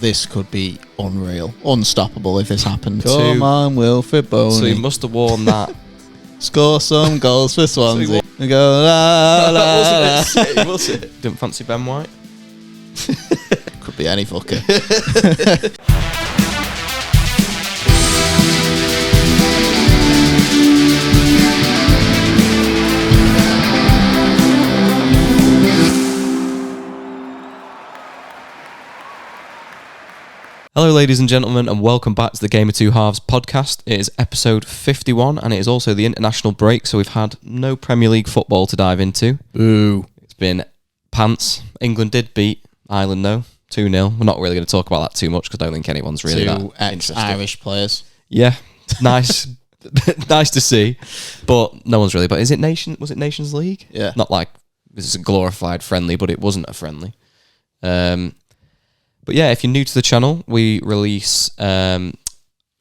This could be unreal. Unstoppable if this happened. Come on, Wilfred Boney. So he must have worn that. Score some goals for Swansea. We go la la la. Was it? Didn't fancy Ben White? Could be any fucker. Hello ladies and gentlemen, and welcome back to the Game of Two Halves podcast. It is episode 51 and it is also the international break, so we've had no Premier League football to dive into. Ooh. It's been pants. England did beat Ireland though, 2-0. We're not really going to talk about that too much because I don't think anyone's really that interested. Ex-Irish players. Yeah, nice. Nice to see, but no one's really. But was it Nations League? Yeah. Not like this is a glorified friendly, but it wasn't a friendly. But yeah, if you're new to the channel, we release a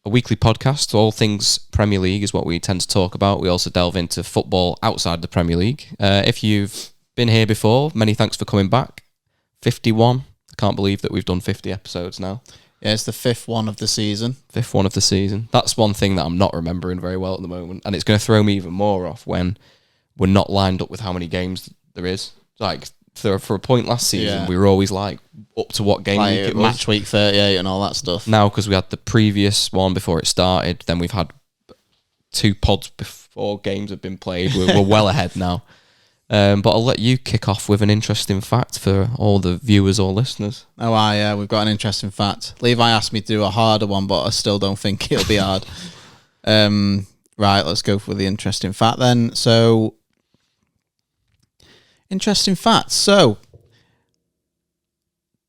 weekly podcast. All things Premier League is what we tend to talk about. We also delve into football outside the Premier League. If you've been here before, many thanks for coming back. 51. I can't believe that we've done 50 episodes now. Yeah, it's the fifth one of the season. Fifth one of the season. That's one thing that I'm not remembering very well at the moment. And it's going to throw me even more off when we're not lined up with how many games there is. Like, for a point last season, we were always like, up to what game week it was. Match week 38 and all that stuff. Now, because we had the previous one before it started, then we've had 2 pods before games have been played. We're well ahead now. But I'll let you kick off with an interesting fact for all the viewers or listeners. Oh, we've got an interesting fact. Levi asked me to do a harder one, but I still don't think it'll be hard. Right, let's go for the interesting fact then. So, interesting facts. So,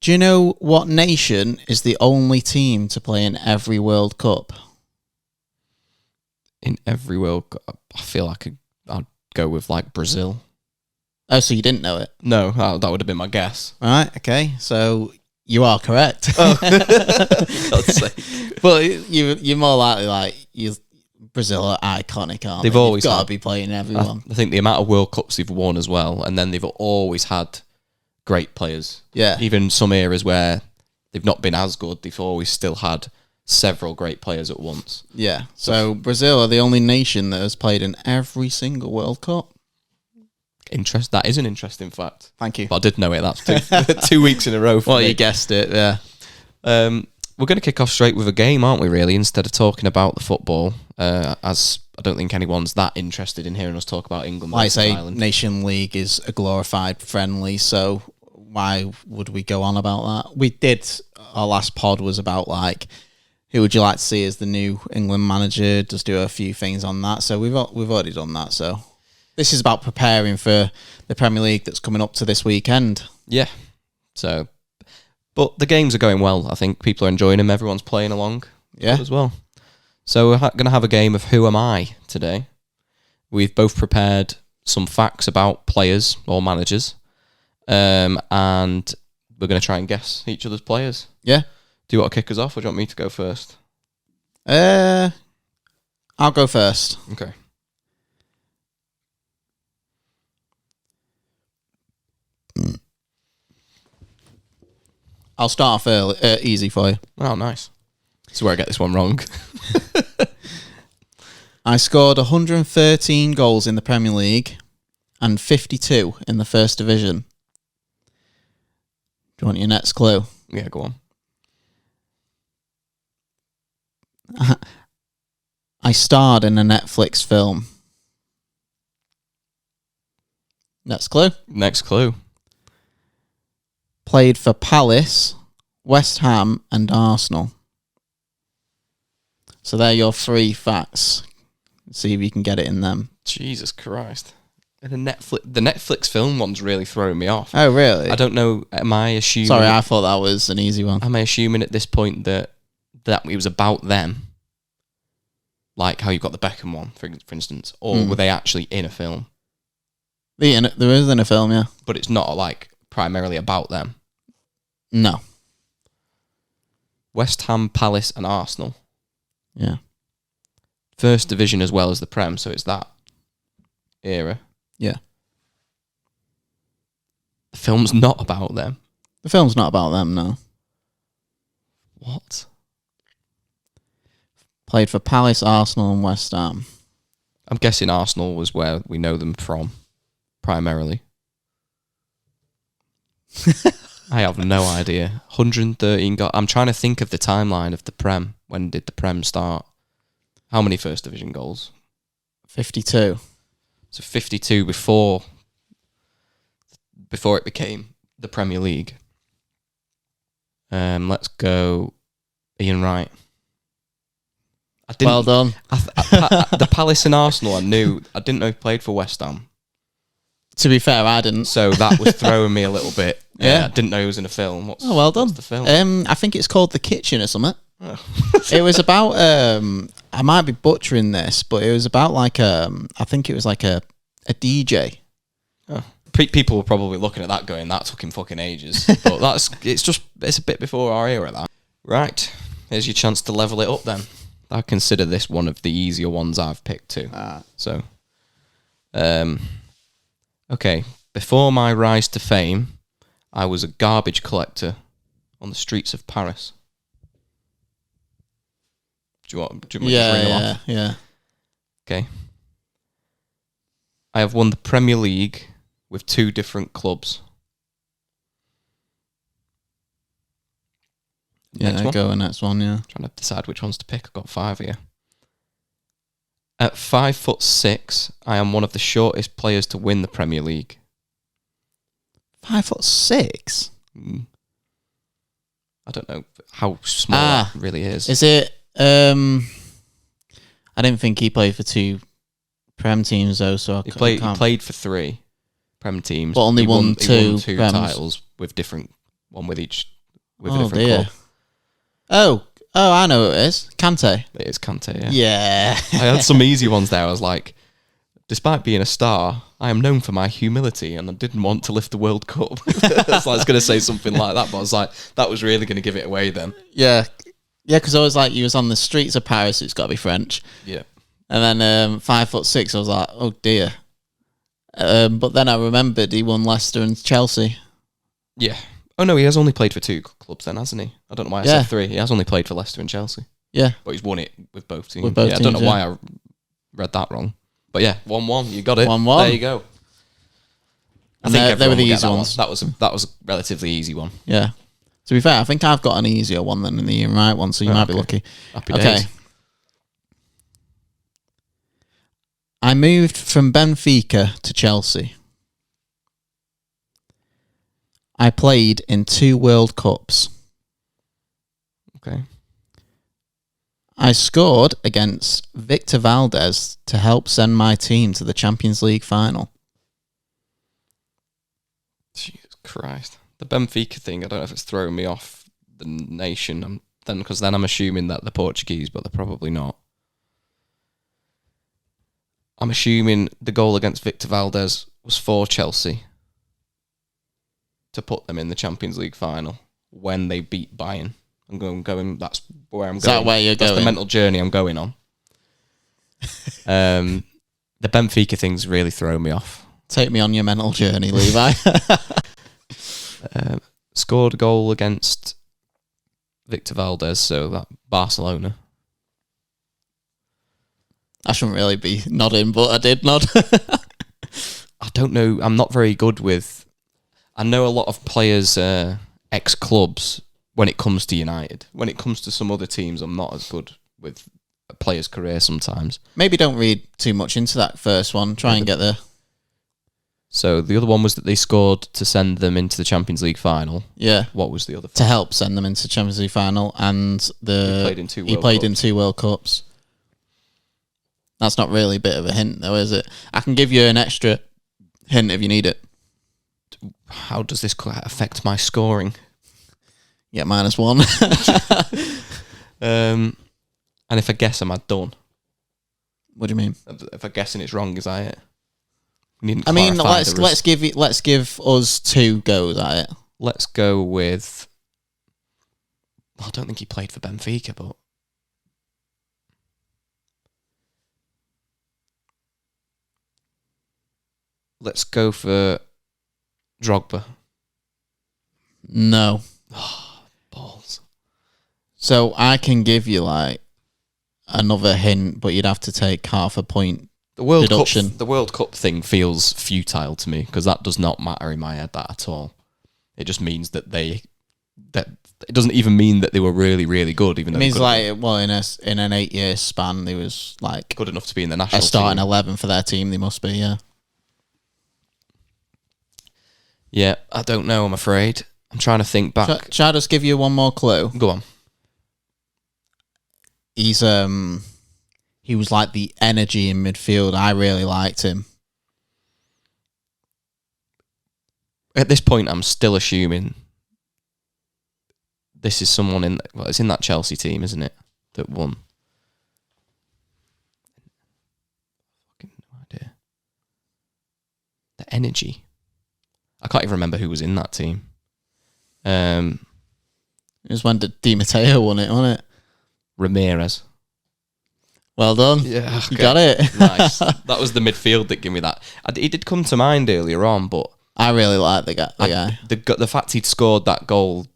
do you know what nation is the only team to play in every World Cup? In every World Cup, I feel like I'd go with like Brazil. Oh, so you didn't know it? No, that would have been my guess. All right, okay. So you are correct. Oh. God's sake. But you're more likely Brazil are iconic, aren't they? They've always got to be playing everyone. I think the amount of World Cups they've won as well, and then they've always had great players. Yeah. Even some eras where they've not been as good, they've always still had several great players at once. Yeah. So Brazil are the only nation that has played in every single World Cup. That is an interesting fact. Thank you. But I did know it. That's 2 weeks in a row. Well, you guessed it. Yeah. We're going to kick off straight with a game, aren't we? Really, instead of talking about the football, as I don't think anyone's that interested in hearing us talk about England. Like I say, Ireland. Nation League is a glorified friendly, so why would we go on about that? We did. Our last pod was about who would you like to see as the new England manager? Just do a few things on that. So we've already done that. So this is about preparing for the Premier League that's coming up to this weekend. Yeah. So, but the games are going well. I think people are enjoying them. Everyone's playing along. Yeah. As well. So we're going to have a game of Who Am I today. We've both prepared some facts about players or managers, and we're going to try and guess each other's players. Yeah. Do you want to kick us off, or do you want me to go first? I'll go first. Okay. I'll start off easy for you. Oh, nice. This is where I get this one wrong. I scored 113 goals in the Premier League and 52 in the First Division. Do you want your next clue? Yeah, go on. I starred in a Netflix film. Next clue. Next clue. Played for Palace, West Ham and Arsenal. So they're your 3 facts. See if you can get it in them. Jesus Christ. And the Netflix film one's really throwing me off. Oh, really? I don't know. Am I assuming... Sorry, I thought that was an easy one. Am I assuming at this point that it was about them? Like how you got the Beckham one, for instance. Or were they actually in a film? There is in a film, yeah. But it's not primarily about them. No. West Ham, Palace and Arsenal. Yeah. First Division as well as the Prem, so it's that era. Yeah. The film's not about them. The film's not about them, no. Played for Palace, Arsenal, and West Ham. I'm guessing Arsenal was where we know them from, primarily. I have no idea. 113 goals. I'm trying to think of the timeline of the Prem. When did the Prem start? How many First Division goals? 52. So 52 before it became the Premier League. Let's go Ian Wright. Well done. The Palace and Arsenal, I didn't know he played for West Ham. To be fair, I didn't. So that was throwing me a little bit. Yeah. I didn't know he was in a film. Well done. What's the film? I think it's called The Kitchen or something. Oh. It was about, I might be butchering this, but it was about like, I think it was like a DJ. Oh. People were probably looking at that going, that took him fucking ages. But it's a bit before our era, that. Right. Here's your chance to level it up then. I consider this one of the easier ones I've picked too. So, okay. Before my rise to fame, I was a garbage collector on the streets of Paris. Do you want me to ring them off? Yeah. Okay. I have won the Premier League with 2 different clubs. Next one, yeah. Trying to decide which ones to pick. I've got 5 here. At 5'6", I am one of the shortest players to win the Premier League. 5'6"? I don't know how small that really is. Is it? I didn't think he played for 2 Prem teams though. So he played for 3 Prem teams, but only won 2. He won 2 Prems. titles with a different club. Oh, I know who it is. Kante. It is Kante, yeah. Yeah. I had some easy ones there. I was like, despite being a star, I am known for my humility and I didn't want to lift the World Cup. So I was going to say something like that, but I was like, that was really going to give it away then. Yeah. Yeah, because I was like, he was on the streets of Paris, it's got to be French. Yeah. And then 5'6", I was like, oh dear. But then I remembered he won Leicester and Chelsea. Yeah. Oh no, he has only played for 2 clubs then, hasn't he? I don't know why I said 3. He has only played for Leicester and Chelsea. Yeah. But he's won it with both teams. With both teams, I don't know why I read that wrong. But yeah, 1-1. You got it. 1-1. There you go. I think they were the will get easy that ones. One. That was a relatively easy one. Yeah. To be fair, I think I've got an easier one than the Ian Wright one, so you might be lucky. Happy days. I moved from Benfica to Chelsea. I played in 2 World Cups. Okay. I scored against Victor Valdez to help send my team to the Champions League final. Jesus Christ. The Benfica thing, I don't know if it's throwing me off the nation. Because then I'm assuming that they're Portuguese, but they're probably not. I'm assuming the goal against Victor Valdez was for Chelsea to put them in the Champions League final when they beat Bayern. I'm going. That's where I'm going. Is that where you're That's going? the mental journey I'm going on. The Benfica thing's really thrown me off. Take me on your mental journey, Levi. Scored a goal against Victor Valdez, so that Barcelona. I shouldn't really be nodding, but I did nod. I don't know. I'm not very good with... I know a lot of players' ex-clubs when it comes to United. When it comes to some other teams, I'm not as good with a player's career sometimes. Maybe don't read too much into that first one. Try and get there. So the other one was that they scored to send them into the Champions League final. Yeah. What was the other? To help send them into Champions League final, and he played in 2 World Cups. That's not really a bit of a hint, though, is it? I can give you an extra hint if you need it. How does this affect my scoring? Yeah, -1. And if I guess, am I done? What do you mean? If I'm guessing it's wrong, is that it? I mean, let's give us 2 goes at it. Let's go with... I don't think he played for Benfica, but... Let's go for Drogba. No. Balls. So I can give you like another hint, but you'd have to take half a point. The World deduction. Cup, the World Cup thing feels futile to me because that does not matter in my head that at all. It just means that it doesn't even mean that they were really, really good. Even though it means in an 8-year span, they was like good enough to be in the national starting team. 11 for their team. They must be, yeah. Yeah, I don't know. I'm afraid. I'm trying to think back. Shall I just give you one more clue? Go on. He was like the energy in midfield. I really liked him. At this point, I'm still assuming this is someone it's in that Chelsea team, isn't it? That won. Fucking no idea. The energy. I can't even remember who was in that team. It was when Di Matteo won it, wasn't it? Ramirez. Well done. Yeah, okay. You got it. Nice. That was the midfield that gave me that. He did come to mind earlier on, but I really like the guy. The fact he'd scored that goal,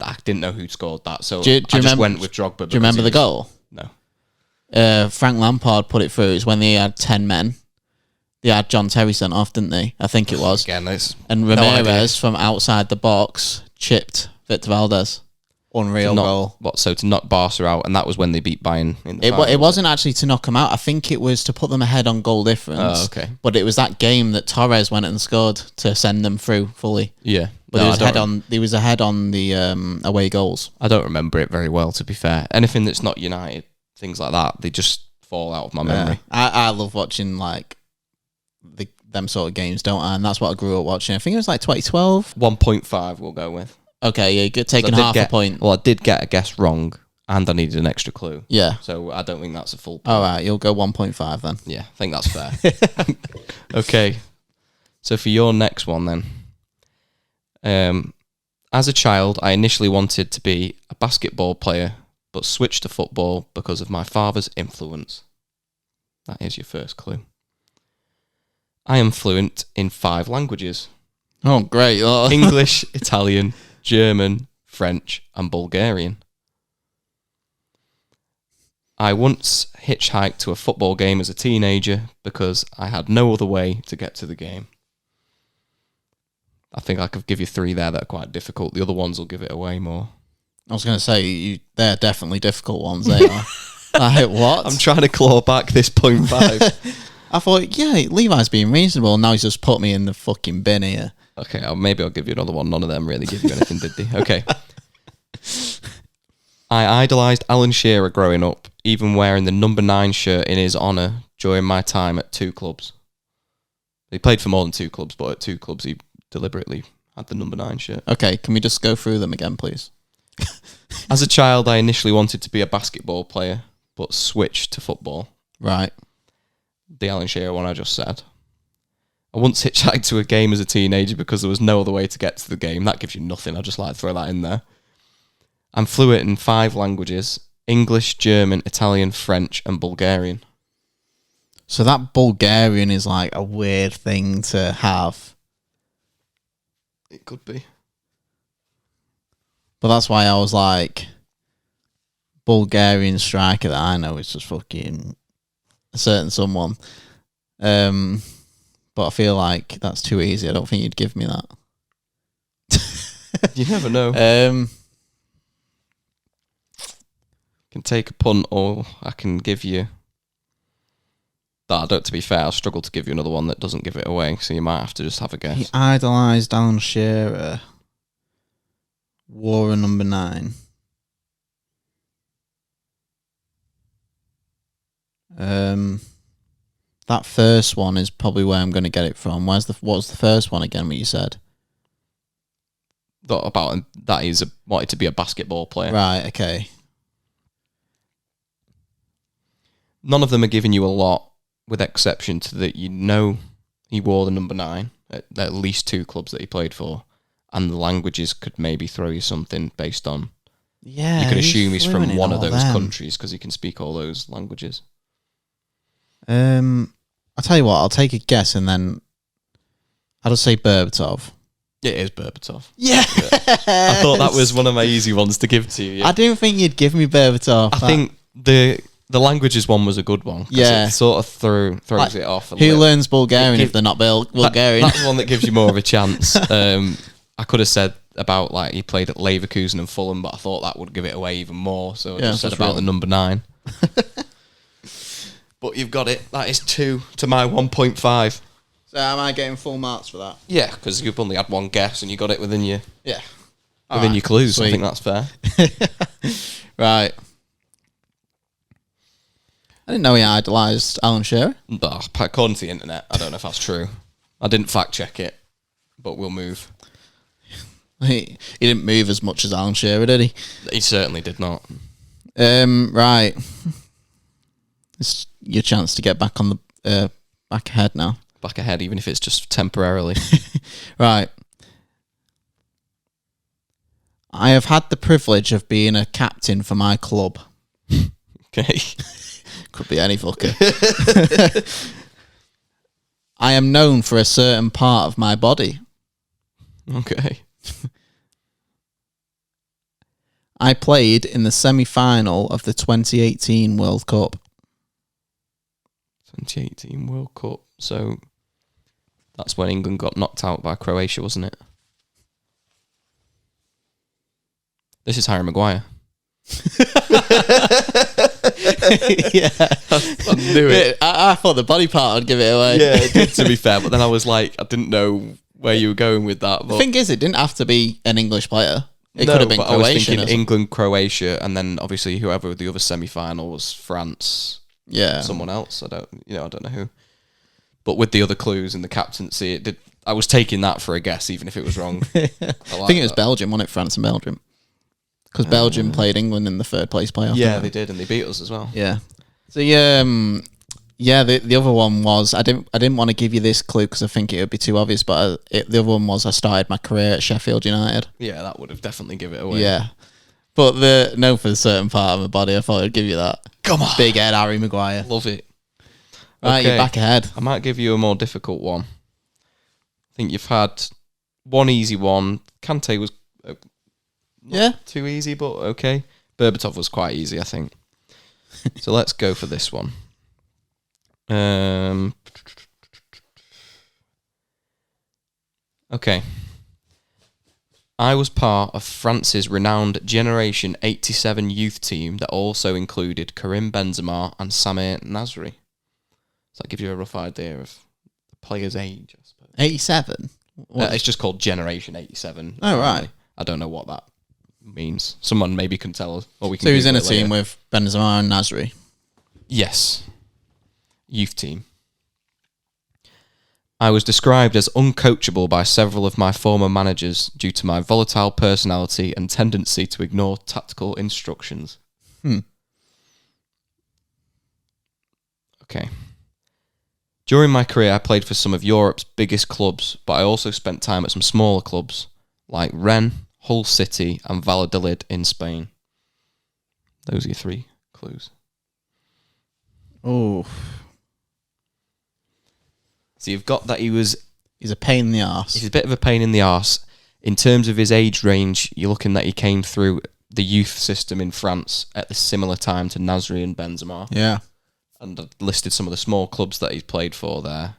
I didn't know who'd scored that, so I just went with Drogba. Do you remember the goal? No. Frank Lampard put it through. It was when they had 10 men. They had John Terry sent off, didn't they? I think it was. Again, and Ramirez from outside the box chipped Victor Valdez. Unreal goal. To knock Barca out, and that was when they beat Bayern in the final, it wasn't actually to knock them out. I think it was to put them ahead on goal difference. Oh, okay. But it was that game that Torres went and scored to send them through fully. Yeah. But he was ahead on the away goals. I don't remember it very well, to be fair. Anything that's not United, things like that, they just fall out of my memory. I love watching like them sort of games, don't I? And that's what I grew up watching. I think it was like 2012. 1.5 we'll go with. Okay, yeah, you're taking half a point. Well, I did get a guess wrong, and I needed an extra clue. Yeah. So I don't think that's a full point. All right, you'll go 1.5 then. Yeah, I think that's fair. Okay. So for your next one then. As a child, I initially wanted to be a basketball player, but switched to football because of my father's influence. That is your first clue. I am fluent in 5 languages. Oh, great. Oh. English, Italian, German, French, and Bulgarian. I once hitchhiked to a football game as a teenager because I had no other way to get to the game. I think I could give you 3 there that are quite difficult. The other ones will give it away more. I was going to say, they're definitely difficult ones, they are. Like, what? I'm trying to claw back this 0.5. I thought, yeah, Levi's being reasonable. Now he's just put me in the fucking bin here. Okay, maybe I'll give you another one. None of them really give you anything, did they? Okay. I idolised Alan Shearer growing up, even wearing the number 9 shirt in his honour during my time at 2 clubs. He played for more than 2 clubs, but at 2 clubs he deliberately had the number 9 shirt. Okay, can we just go through them again, please? As a child, I initially wanted to be a basketball player, but switched to football. Right. The Alan Shearer one I just said. I once hitchhiked to a game as a teenager because there was no other way to get to the game. That gives you nothing. I just like to throw that in there. I'm fluent in 5 languages: English, German, Italian, French, and Bulgarian. So that Bulgarian is like a weird thing to have. It could be. But that's why I was like, Bulgarian striker that I know is just fucking a certain someone. But I feel like that's too easy. I don't think you'd give me that. You never know. Can take a punt, or I can give you that. To be fair, I'll struggle to give you another one that doesn't give it away, so you might have to just have a guess. He idolised Alan Shearer. Wore a number 9. That first one is probably where I'm going to get it from. What was the first one again? What you said? About that he's wanted to be a basketball player. Right. Okay. None of them are giving you a lot, with exception to that he wore the number 9 at least 2 clubs that he played for, and the languages could maybe throw you something based on. Yeah. You could assume he's from one of those them. countries because he can speak all those languages. I'll tell you what, I'll take a guess and then I'll just say Berbatov. It is Berbatov. Yeah. I thought that was one of my easy ones to give to you. Yeah. I didn't think you'd give me Berbatov. I think the The languages one was a good one. Yeah. It sort of throws it off. Who learns Bulgarian if they're not Bulgarian? That's one that gives you more of a chance. I could have said about like he played at Leverkusen and Fulham, but I thought that would give it away even more. So I just said about the number 9. But you've got it. That is 2 to my 1.5. So am I getting full marks for that? Yeah, because you've only had one guess and you got it within your your clues. Sweet. I think that's fair. Right. I didn't know he idolised Alan Shearer. But according to the internet, I don't know if that's true. I didn't fact check it, but we'll move. He didn't move as much as Alan Shearer, did he? He certainly did not. Right. It's your chance to get back on the back ahead now. Back ahead, even if it's just temporarily. Right. I have had the privilege of being a captain for my club. Okay. Could be any fucker. I am known for a certain part of my body. Okay. I played in the semi-final of the 2018 World Cup. 2018 World Cup. So that's when England got knocked out by Croatia, wasn't it? This is Harry Maguire. Yeah. I knew it. I thought the body part would give it away. Yeah, it did, to be fair. But then I was like, I didn't know where you were going with that. But The thing is, it didn't have to be an English player. It could have been Croatian. I was thinking England, Croatia, and then obviously whoever the other semi-final was, France. Yeah. Someone else. I don't know who. But with the other clues and the captaincy, it did. I was taking that for a guess, even if it was wrong. I think it was Belgium, wasn't it? France and Belgium. Because Belgium played England in the third place playoff. Yeah, they did, and they beat us as well. Yeah. So the other one was I didn't want to give you this clue because I think it would be too obvious. But the other one was I started my career at Sheffield United. Yeah, that would have definitely given it away. Yeah, but for a certain part of my body, I thought I'd give you that. Come on, big head Harry Maguire. Love it. Right, you're back ahead. I might give you a more difficult one. I think you've had one easy one. Kante was not too easy, but okay. Berbatov was quite easy, I think. So let's go for this one. Okay. I was part of France's renowned Generation 87 youth team that also included Karim Benzema and Samir Nasri. Does that give you a rough idea of the player's age, I suppose? 87? It's just called Generation 87. Oh, right. I don't know what that means. Someone maybe can tell us. Or we can So he was in a Google it team later. with Benzema and Nasri? Yes. Youth team. I was described as uncoachable by several of my former managers due to my volatile personality and tendency to ignore tactical instructions. Okay. During my career, I played for some of Europe's biggest clubs, but I also spent time at some smaller clubs like Rennes, Hull City, and Valladolid in Spain. Those are your 3 clues. Oh. So you've got that He's a pain in the arse. He's a bit of a pain in the arse. In terms of his age range, you're looking that he came through the youth system in France at the similar time to Nasri and Benzema. Yeah. And I've listed some of the small clubs that he's played for there,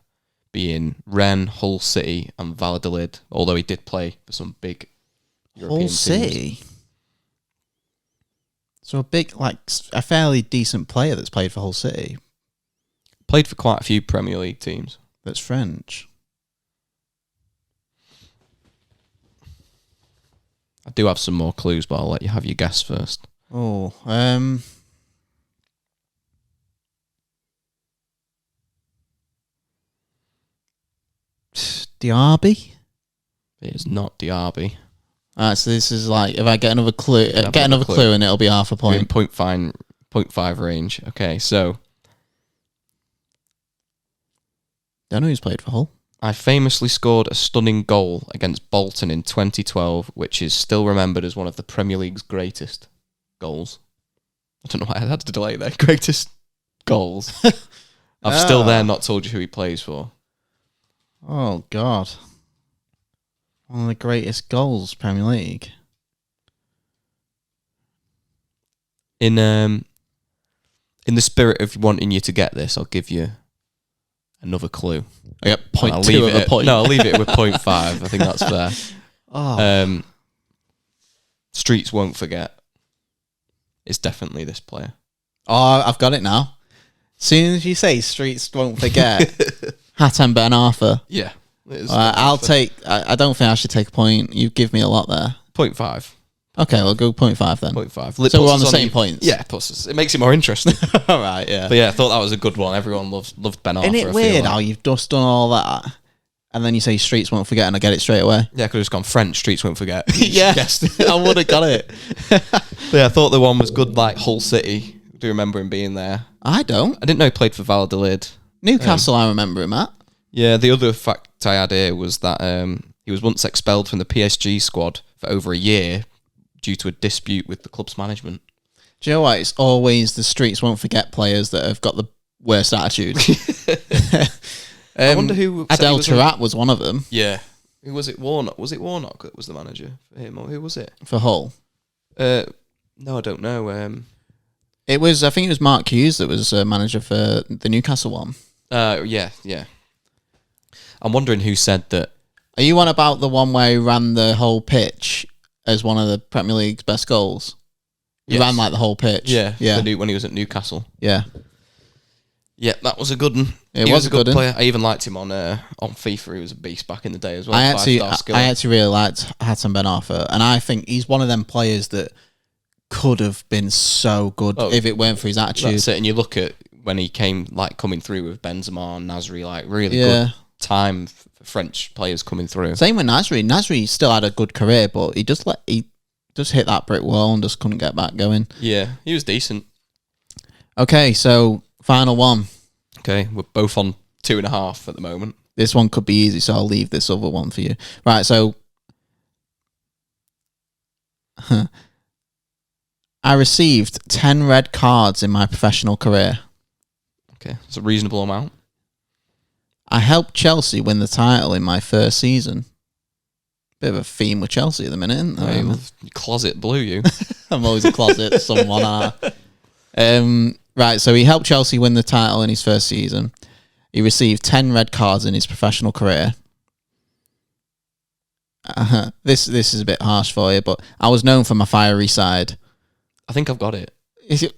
being Rennes, Hull City, and Valladolid, although he did play for some big European Hull teams. City? So a fairly decent player that's played for Hull City. Played for quite a few Premier League teams. That's French. I do have some more clues, but I'll let you have your guess first. Oh, Diaby? It is not Diaby. Alright, so this is like, if I get another clue, Get another clue and it'll be half a You're in point. 0.5 range. Okay, so Don't know who's played for Hull. I famously scored a stunning goal against Bolton in 2012, which is still remembered as one of the Premier League's greatest goals. I don't know why I had to delay there. Greatest goals. I've still not told you who he plays for. Oh, God. One of the greatest goals, Premier League. In In the spirit of wanting you to get this, I'll give you another clue. I get I'll 0.2 leave of a it. point. No, I'll leave it with 0.5. I think that's fair. Oh. Streets won't forget. It's definitely this player. Oh, I've got it now. As soon as you say Streets won't forget, Hatem Ben Arthur. Yeah. I'll take... I don't think I should take a point. You give me a lot there. 0.5. Okay, we'll go 0.5 then. 0.5. So we're on the same points? Yeah, it makes it more interesting. All right, yeah. But yeah, I thought that was a good one. Everyone loved Ben Arthur. Isn't it weird how you've just done all that and then you say Streets won't forget and I get it straight away? Yeah, I could have just gone French, Streets won't forget. Yeah, I would have got it. Yeah, I thought the one was good, like Hull City. Do you remember him being there? I don't. I didn't know he played for Valladolid. Newcastle, I remember him at. Yeah, the other fact I had here was that he was once expelled from the PSG squad for over a year due to a dispute with the club's management. Do you know what? It's always the Streets won't forget players that have got the worst attitude. I wonder who... Adel Taarabt was one of them. Yeah. Who was it? Warnock? Was it Warnock that was the manager for him? Or who was it? For Hull. No, I don't know. It was, I think it was Mark Hughes that was manager for the Newcastle one. Yeah. I'm wondering who said that. Are you on about the one where he ran the whole pitch as one of the Premier League's best goals? He ran like the whole pitch. Yeah. Yeah. When he was at Newcastle. Yeah. Yeah, that was a good one. He was a good one. player. I even liked him on FIFA. He was a beast back in the day as well. I actually really liked Hatem Ben Arthur, and I think he's one of them players that could have been so good if it weren't for his attitude. That's it. And you look at when he coming through with Benzema and Nasri, like really good time for French players coming through. Same with Nasri. Nasri still had a good career, but he just hit that brick wall and just couldn't get back going. Yeah, he was decent. Okay, so final one. Okay, we're both on 2.5 at the moment. This one could be easy, so I'll leave this other one for you. Right, so I received 10 red cards in my professional career. Okay, it's a reasonable amount. I helped Chelsea win the title in my first season. Bit of a theme with Chelsea at the minute, isn't there? Closet blew you. I'm always a closet, someone. Right, so he helped Chelsea win the title in his first season. He received 10 red cards in his professional career. This is a bit harsh for you, but I was known for my fiery side. I think I've got it.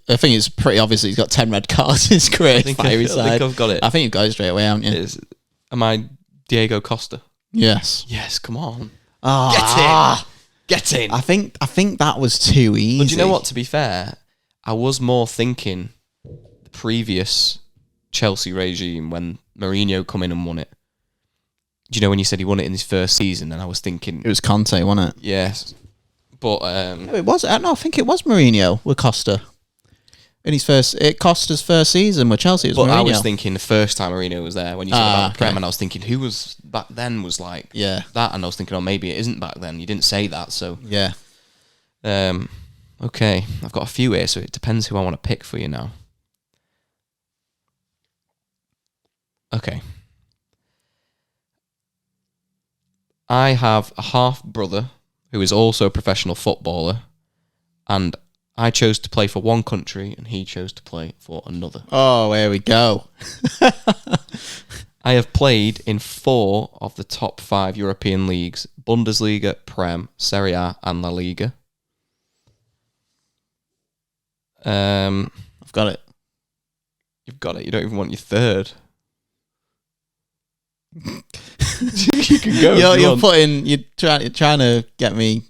I think it's pretty obvious that he's got 10 red cards in his career. I think I've got it. I think you've got it straight away, haven't you? Am I Diego Costa? Yes. Yes, come on. Get in. I think that was too easy. But do you know what, to be fair, I was more thinking the previous Chelsea regime when Mourinho come in and won it. Do you know when you said he won it in his first season? And I was thinking... It was Conte, wasn't it? Yes. But... it was. I think it was Mourinho with Costa. In his Costa's first season with Chelsea. It was Mourinho. I was thinking the first time Mourinho was there when you said about the Prem, okay. and I was thinking who was back then was like that, and I was thinking, oh, maybe it isn't back then. You didn't say that, so yeah. Okay, I've got a few here, so it depends who I want to pick for you now. Okay, I have a half brother who is also a professional footballer, and I chose to play for one country and he chose to play for another. Oh, here we go. I have played in 4 of the top 5 European leagues: Bundesliga, Prem, Serie A and La Liga. I've got it. You've got it. You don't even want your third. You can go. You're trying to get me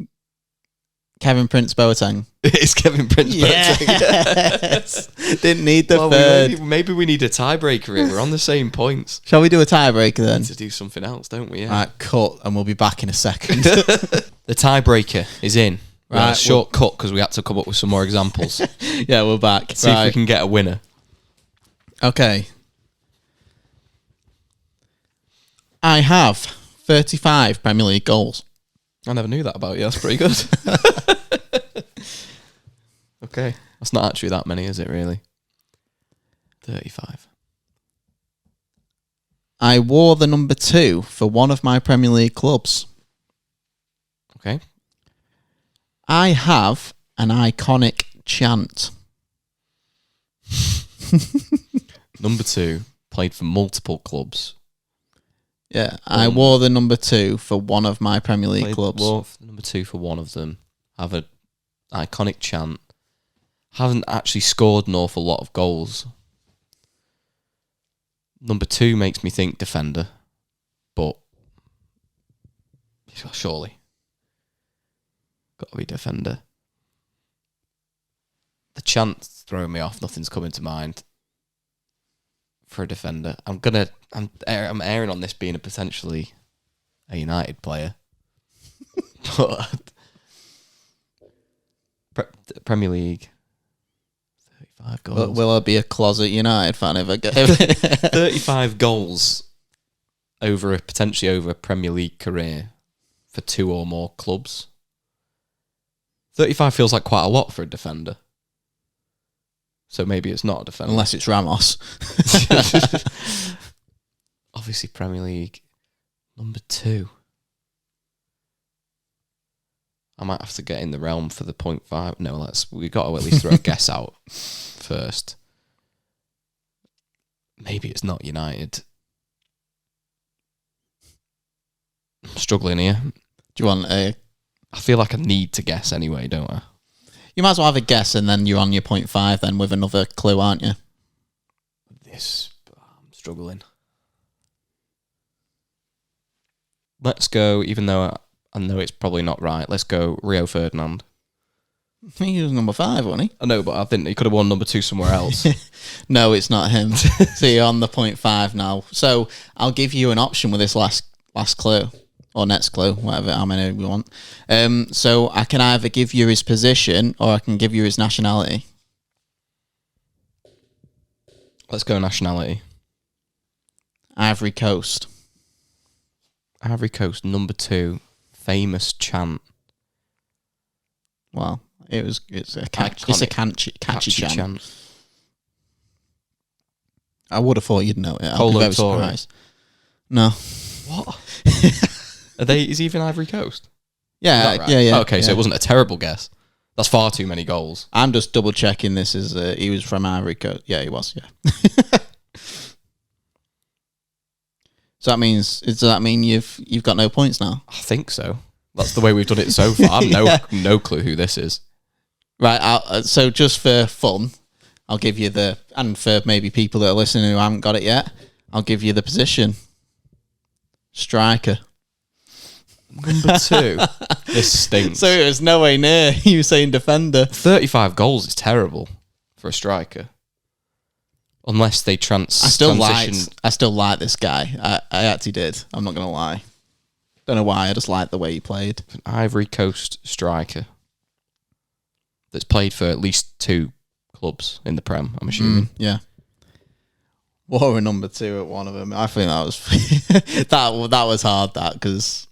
Kevin Prince Boateng. It's Kevin Prince Boateng. Yes. Didn't need the third. Maybe we need a tiebreaker here. We're on the same points. Shall we do a tiebreaker then? We need to do something else, don't we? Yeah. Right, cut, and we'll be back in a second. The tiebreaker is in. Right, a short cut because we had to come up with some more examples. Yeah, we're back. See if we can get a winner. Okay. I have 35 Premier League goals. I never knew that about you. That's pretty good. Okay. That's not actually that many, is it, really? 35. I wore the number 2 for one of my Premier League clubs. Okay. I have an iconic chant. Number 2, played for multiple clubs. Yeah, I wore the number 2 for one of my Premier League clubs. Wore number 2 for one of them. Have an iconic chant. Haven't actually scored an awful lot of goals. Number 2 makes me think defender, but surely got to be defender. The chant's throwing me off. Nothing's coming to mind for a defender. I'm airing on this being potentially a United player, but Premier League. 35 goals. Will I be a closet United fan if I get 35 goals potentially over a Premier League career for 2 or more clubs? 35 feels like quite a lot for a defender. So maybe it's not a defender. Unless it's Ramos. Obviously Premier League number 2. I might have to get in the realm for the 0.5. No, we got to at least throw a guess out first. Maybe it's not United. I'm struggling here. Do you want I feel like I need to guess anyway, don't I? You might as well have a guess and then you're on your 0.5 then with another clue, aren't you? I'm struggling. Let's go, even though I know it's probably not right, let's go Rio Ferdinand. He was number 5, wasn't he? I know, but I think he could have won number 2 somewhere else. No, it's not him. So you're on the 0.5 now. So I'll give you an option with this last clue. Or next clue, whatever, how many we want. So I can either give you his position or I can give you his nationality. Let's go nationality. Ivory Coast. Ivory Coast, number 2. Famous chant. Well, it's a catchy chant. I would have thought you'd know it. I'll be very surprised. No. What? Is he even Ivory Coast? Yeah, right? yeah. Okay, so it wasn't a terrible guess. That's far too many goals. I'm just double checking this is he was from Ivory Coast. Yeah, he was, yeah. So does that mean you've got no points now? I think so. That's the way we've done it so far. I've no clue who this is. Right, so just for fun, I'll give you and for maybe people that are listening who haven't got it yet, I'll give you the position. Striker. Number 2. This stinks. So it was no way near you saying defender. 35 goals is terrible for a striker. Unless they transition. I still like this guy. I actually did. I'm not going to lie. Don't know why. I just like the way he played. An Ivory Coast striker that's played for at least 2 clubs in the Prem, I'm assuming. Yeah. Wore a number 2 at one of them. I think that was that was hard, that, because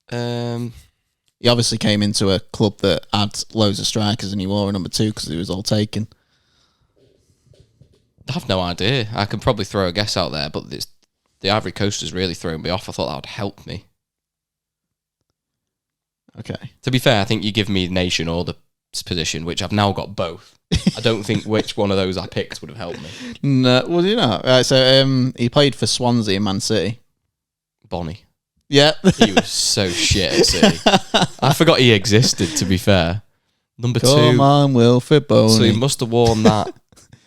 he obviously came into a club that had loads of strikers and he wore a number 2 because he was all taken. I have no idea. I can probably throw a guess out there, but the Ivory Coast has really thrown me off. I thought that would help me. Okay. To be fair, I think you give me nation or the position, which I've now got both. I don't think which one of those I picked would have helped me. No, well, you know. Right, so he played for Swansea and Man City. Bonnie. Yeah. He was so shit at City. I forgot he existed, to be fair. Number 2. Come on, Wilfred Boney. So he must have worn that.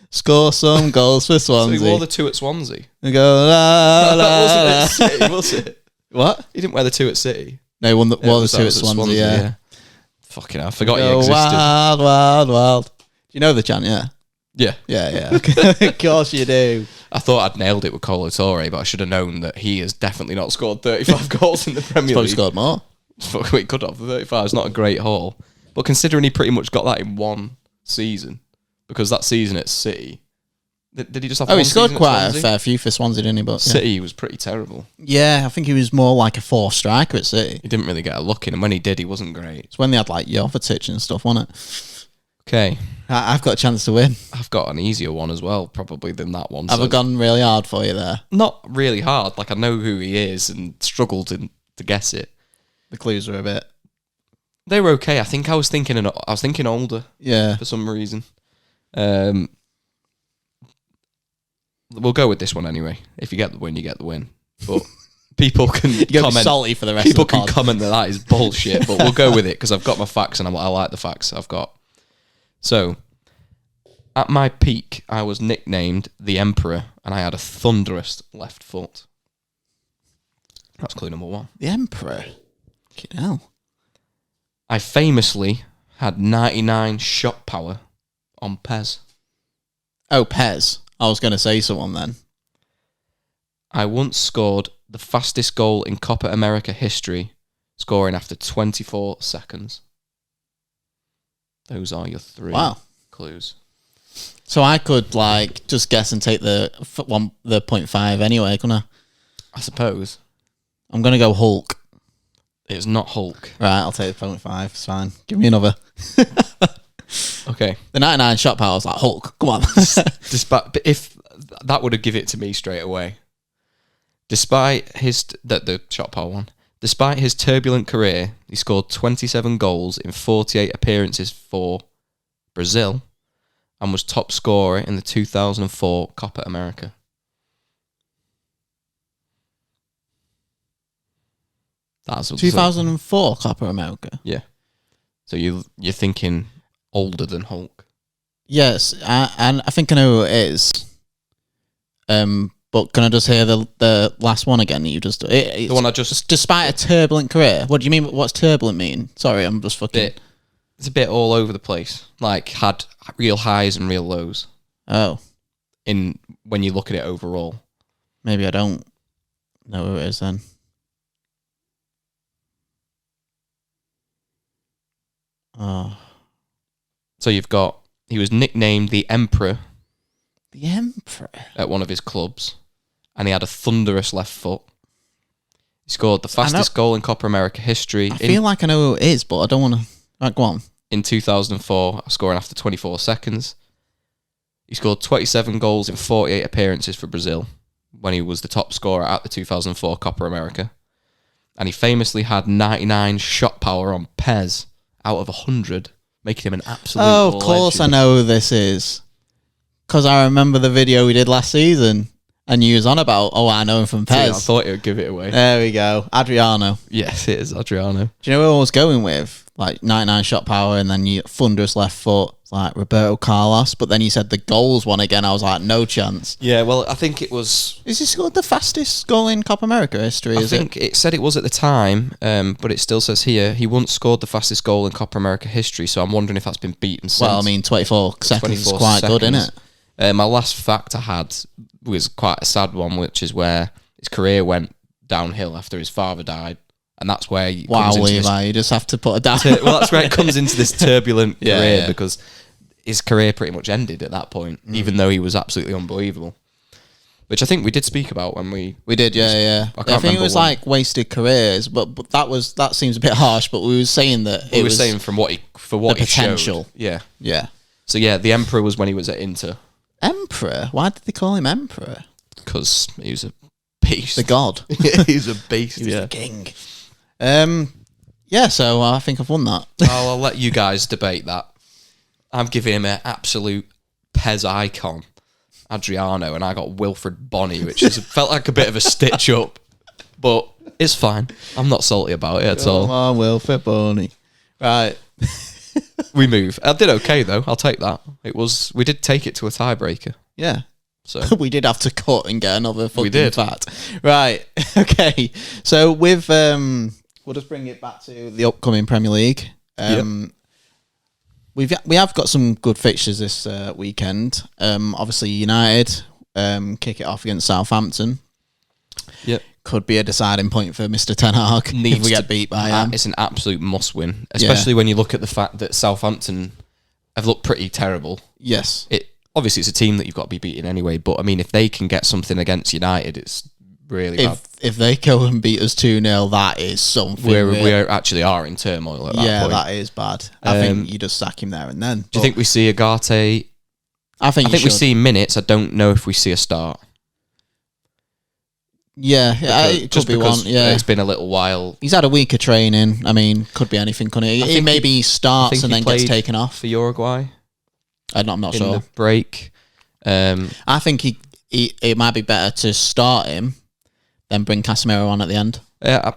Score some goals for Swansea. So he wore the 2 at Swansea. We go, la, la, that wasn't at City, was it? What? He didn't wear the 2 at City. No, he wore the 2 at Swansea, yeah. Fucking hell, I forgot he existed. Wild, wild, wild. Do you know the chant, yeah? Yeah. Yeah. Of course you do. I thought I'd nailed it with Colo Torre, but I should have known that he has definitely not scored 35 goals in the Premier League. He's probably scored more. We could have. 35 is not a great haul. But considering he pretty much got that in one season, because that season at City, did he just have one he scored season quite a fair few for Swansea, didn't he? But City was pretty terrible. Yeah, I think he was more like a 4 striker at City. He didn't really get a look in, and when he did, he wasn't great. It's when they had like Jovetic and stuff, wasn't it? Okay. I've got a chance to win. I've got an easier one as well, probably, than that one. Have I gone really hard for you there? Not really hard. Like, I know who he is and struggled to guess it. The clues were a bit... They were okay. I think I was thinking older. Yeah. For some reason. we'll go with this one anyway. If you get the win, you get the win. But people can comment. Salty for the rest People of the can comment that is bullshit, but we'll go with it because I've got my facts and I like the facts I've got. So, at my peak, I was nicknamed the Emperor, and I had a thunderous left foot. That's clue number 1. The Emperor. Fucking hell. I famously had 99 shot power on Pez. Oh, Pez. I was going to say someone then. I once scored the fastest goal in Copa America history, scoring after 24 seconds. Those are your 3 clues. So I could just guess and take the 0.5 anyway, couldn't I? I suppose. I'm going to go Hulk. It's not Hulk. Right, I'll take the 0.5. It's fine. Give me another. Okay. The 99 shot power was like, Hulk, come on. But if that would have given it to me straight away. Despite the shot power one, despite his turbulent career, he scored 27 goals in 48 appearances for Brazil and was top scorer in the 2004 Copa America. That's 2004 Copa America. Yeah. So you're thinking older than Hulk. Yes, and I think I know who it is. But can I just hear the last one again that you just... The one I just... Despite a turbulent career. What do you mean? What's turbulent mean? Sorry, I'm just fucking... It's a bit all over the place. Like, had real highs and real lows. Oh. When you look at it overall. Maybe I don't know who it is then. Oh. So you've got... He was nicknamed the Emperor. The Emperor? At one of his clubs. And he had a thunderous left foot. He scored the fastest goal in Copa America history. I feel like I know who it is, but I don't want to... Right, go on. In 2004, scoring after 24 seconds. He scored 27 goals in 48 appearances for Brazil when he was the top scorer at the 2004 Copa America. And he famously had 99 shot power on Pez out of 100, making him an absolute legend. Of course I know who this is. Because I remember the video we did last season, and you was on about, I know him from Pez. See, I thought it would give it away. There we go. Adriano. Yes, it is Adriano. Do you know who I was going with? 99 shot power, and then you thunderous left foot, like Roberto Carlos. But then you said the goals one again. I was like, no chance. Yeah, well, I think it was... Is he scored the fastest goal in Copa America history? I think it said it was at the time, but it still says here, he once scored the fastest goal in Copa America history, so I'm wondering if that's been beaten since. Well, I mean, 24 seconds is quite good, isn't it? My last fact I had was quite a sad one, which is where his career went downhill after his father died. And that's where you you just have to put a down. Well, that's where it comes into this turbulent career because his career pretty much ended at that point, even though he was absolutely unbelievable. Which I think we did speak about when we did, yeah. I think it was like wasted careers, but that seems a bit harsh. But we were saying that we were saying from what he potential, showed. Yeah. So the Emperor was when he was at Inter. Emperor? Why did they call him Emperor? Because he was a beast, the god. He was a beast. He was the king. So I think I've won that. I'll let you guys debate that. I'm giving him an absolute Pez icon, Adriano, and I got Wilfred Bonney, which felt like a bit of a stitch up, but it's fine. I'm not salty about it at all. Come on, Wilfred Bonney. Right. We move. I did okay though. I'll take that. We did take it to a tiebreaker. Yeah. So we did have to cut and get another fucking fat. Right. Okay. So with we'll just bring it back to the upcoming Premier League. We have got some good fixtures this weekend. Obviously United kick it off against Southampton. Yep. Could be a deciding point for Mr. Ten Hag if we get beat by him. It's an absolute must-win, especially when you look at the fact that Southampton have looked pretty terrible. Yes. Obviously, it's a team that you've got to be beating anyway, but I mean, if they can get something against United, it's really bad. If they go and beat us 2-0, that is something. We actually are in turmoil at that point. Yeah, that is bad. I think you just sack him there and then. Do you think we see Agate? I think we see minutes. I don't know if we see a start. Yeah, it could be one. Yeah, it's been a little while. He's had a week of training. I mean, could be anything, couldn't he? Maybe he starts and then gets taken off for Uruguay. I'm not sure. In the break, I think it might be better to start him than bring Casemiro on at the end. Yeah,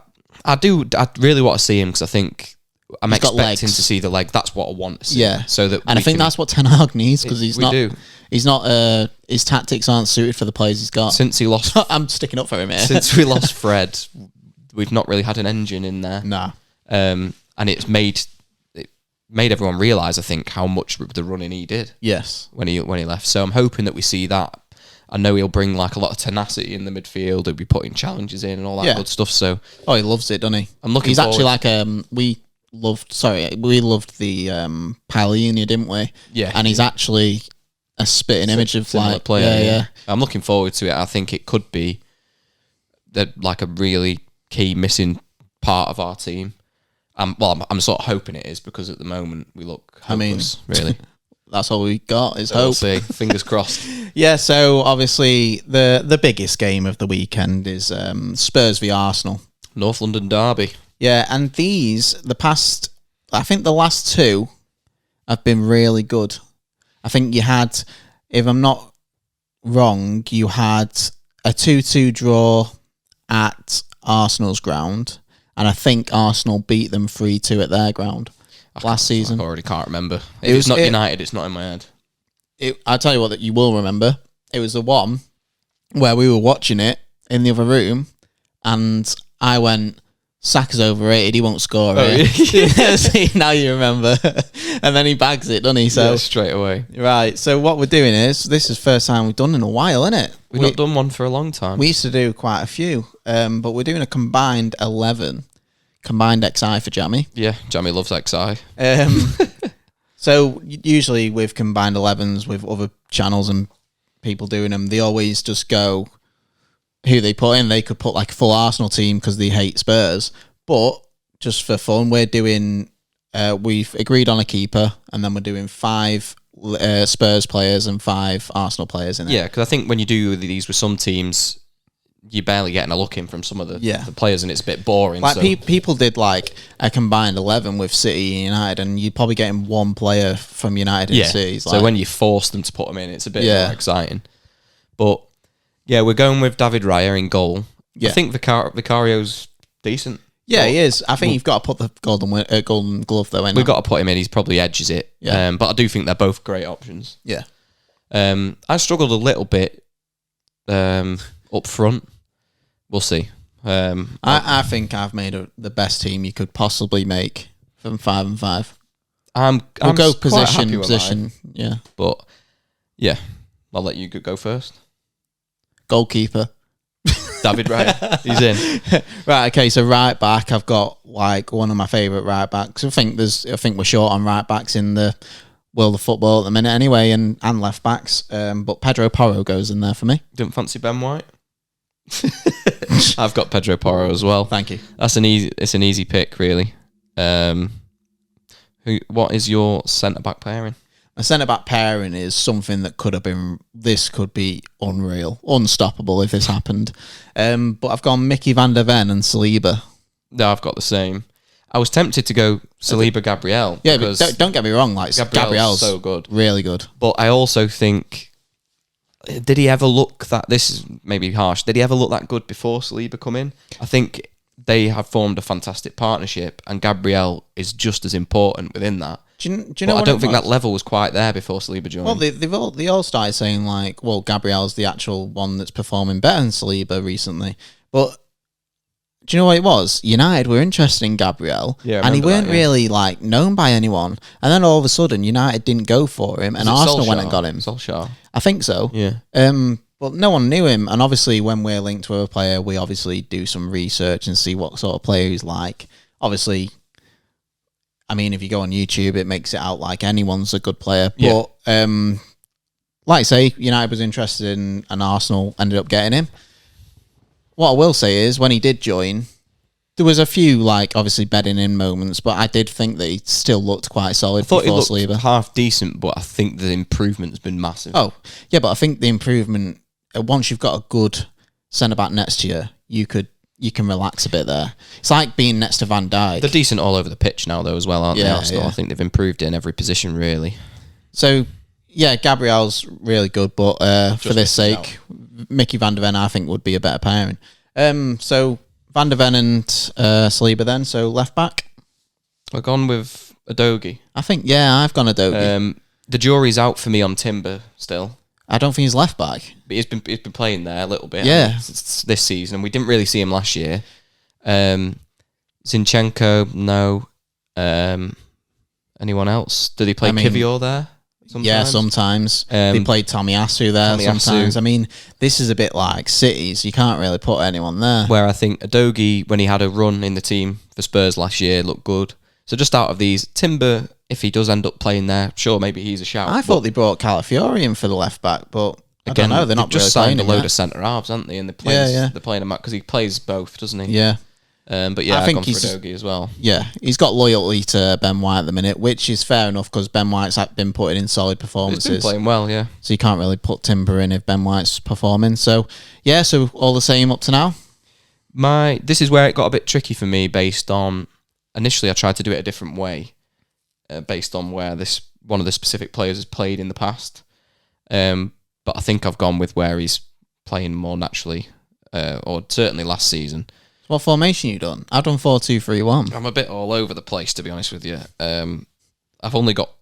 I do. I really want to see him because I think I'm He's got expecting legs. to see the leg. That's what I want to see. Yeah. So that And I think that's what Ten Hag needs because we do. He's not. His tactics aren't suited for the players he's got. Since he lost, I'm sticking up for him here. since we lost Fred, we've not really had an engine in there. Nah. And it made everyone realise, I think, how much the running he did. Yes. When he left. So I'm hoping that we see that. I know he'll bring like a lot of tenacity in the midfield. He'll be putting challenges in and all that good stuff. So he loves it, doesn't he? I'm looking. He's forward. actually like we loved the Paolini, didn't we? Yeah. And he's actually a spitting image of Similar like player. yeah. I'm looking forward to it. I think it could be like a really key missing part of our team. I'm sort of hoping it is because at the moment we look hopeless, really. That's all we got is So hope. we'll see. Fingers crossed. Yeah, so obviously the biggest game of the weekend is Spurs v Arsenal. North London derby. Yeah, and I think the last two have been really good. I think you had, if I'm not wrong, you had a 2-2 draw at Arsenal's ground, and I think Arsenal beat them 3-2 at their ground last season. I already can't remember. If it's not United, it's not in my head. I'll tell you what that you will remember. It was the one where we were watching it in the other room, and I went, Saka's overrated, he won't score it. See, now you remember. And then he bags it, doesn't he? So straight away. Right, so what we're doing is, this is the first time we've done in a while, isn't it? We've not done one for a long time. We used to do quite a few, but we're doing a combined 11, combined XI for Jammy. Yeah, Jamie loves XI. So usually with combined 11s with other channels and people doing them, they always just go who they put in. They could put like a full Arsenal team because they hate Spurs, but just for fun, we're doing. We've agreed on a keeper, and then we're doing 5 Spurs players and 5 Arsenal players in it. Yeah, because I think when you do these with some teams, you're barely getting a look in from some of the players, and it's a bit boring. Like so. people did like a combined 11 with City and United, and you're probably getting one player from United and City. So when you force them to put them in, it's a bit more exciting. But yeah, we're going with David Raya in goal. Yeah. I think Vicario's decent. Yeah, he is. I think you've got to put the golden glove though in. We've got to put him in. He's probably edges it. Yeah. But I do think they're both great options. Yeah. I struggled a little bit up front. We'll see. I think I've made the best team you could possibly make from 5 and 5. We'll go quite happy with position. mine. Yeah. But yeah, I'll let you go first. Goalkeeper. David Raya. He's in. Right, okay, so right back, I've got like one of my favourite right backs. I think we're short on right backs in the world of football at the minute anyway, and left backs. But Pedro Porro goes in there for me. Didn't fancy Ben White? I've got Pedro Porro as well. Thank you. It's an easy pick, really. What is your centre back pairing? A centre back pairing is something that could be unreal, unstoppable if this happened. But I've gone Mickey van der Ven and Saliba. No, I've got the same. I was tempted to go Saliba Gabriel. Yeah, but don't get me wrong, like Gabriel's so good, really good. But I also think, did he ever look that? This is maybe harsh. Did he ever look that good before Saliba come in? I think they have formed a fantastic partnership, and Gabriel is just as important within that. Do you know? I don't think that level was quite there before Saliba joined. Well, they all started saying like, well, Gabriel's the actual one that's performing better than Saliba recently. But do you know what it was? United were interested in Gabriel, and he weren't really like known by anyone. And then all of a sudden, United didn't go for him, and Arsenal went and got him. Solskjaer? I think so. Yeah. But no one knew him, and obviously when we're linked to a player, we obviously do some research and see what sort of player he's like. Obviously, I mean, if you go on YouTube, it makes it out like anyone's a good player. Yeah. But like I say, United was interested in, and Arsenal ended up getting him. What I will say is, when he did join, there was a few, like, obviously bedding in moments, but I did think that he still looked quite solid before Saliba. Half decent, but I think the improvement's been massive. Oh, yeah, but I think the improvement, once you've got a good centre-back next to you, you can relax a bit there. It's like being next to Van Dijk. They're decent all over the pitch now, though, as well, aren't they, Arsenal? Yeah. I think they've improved in every position, really. So, Yeah, Gabriel's really good, but for this sake, Mickey van der Ven, I think, would be a better pairing. So Van der Ven and Saliba then, so left back. I've gone with Udogie. I think, yeah, I've gone Udogie. The jury's out for me on Timber still. I don't think he's left back. But he's been playing there a little bit this season, and we didn't really see him last year. Zinchenko, no. Anyone else? Did he play Kivior there? Sometimes? Yeah, sometimes. They played Tomiyasu there sometimes. I mean, this is a bit like City's. You can't really put anyone there. Where I think Udogie, when he had a run in the team for Spurs last year, looked good. So just out of these, Timber, if he does end up playing there, sure, maybe he's a shout. I thought they brought Calafiori in for the left back, but again, I don't know, they're not just really signed a load of centre halves, haven't they? And they're playing him out because he plays both, doesn't he? Yeah. But yeah, I've gone for Udogie as well. Yeah, he's got loyalty to Ben White at the minute, which is fair enough because Ben White's been putting in solid performances. He's been playing well, yeah. So you can't really put Timber in if Ben White's performing. So yeah, so all the same up to now. This is where it got a bit tricky for me based on initially I tried to do it a different way, based on where one of the specific players has played in the past. But I think I've gone with where he's playing more naturally, or certainly last season. What formation you done? I've done 4-2-3-1. I'm a bit all over the place, to be honest with you. I've only got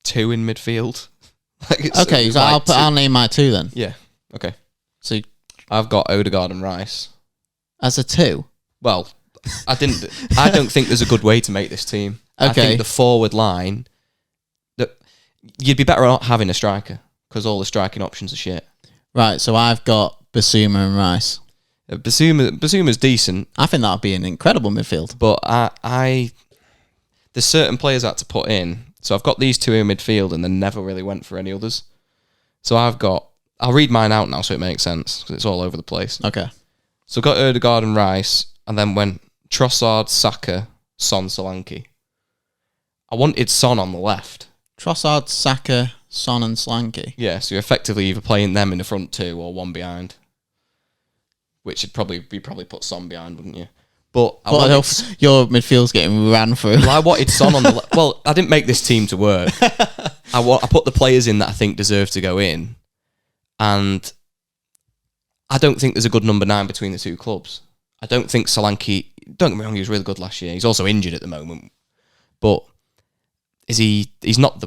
2 in midfield. Okay, so I'll name my 2 then. Yeah, okay. So I've got Odegaard and Rice. As a 2? Well, I don't think there's a good way to make this team. Okay. I think the forward line, you'd be better not having a striker because all the striking options are shit. Right, so I've got Basuma and Rice. Basuma's decent. I think that would be an incredible midfield. But there's certain players I had to put in. So I've got these 2 in midfield and then never really went for any others. So I'll read mine out now so it makes sense because it's all over the place. Okay. So I've got Odegaard and Rice and then went Trossard, Saka, Son, Solanke. I wanted Son on the left. Trossard, Saka, Son and Solanke. Yeah, so you're effectively either playing them in the front 2 or one behind. Which would probably put Son behind, wouldn't you? But your midfield's getting ran through. Well, I wanted Son on the left. Well, I didn't make this team to work. I put the players in that I think deserve to go in, and I don't think there's a good number 9 between the 2 clubs. I don't think Solanke. Don't get me wrong, he was really good last year. He's also injured at the moment, but he's not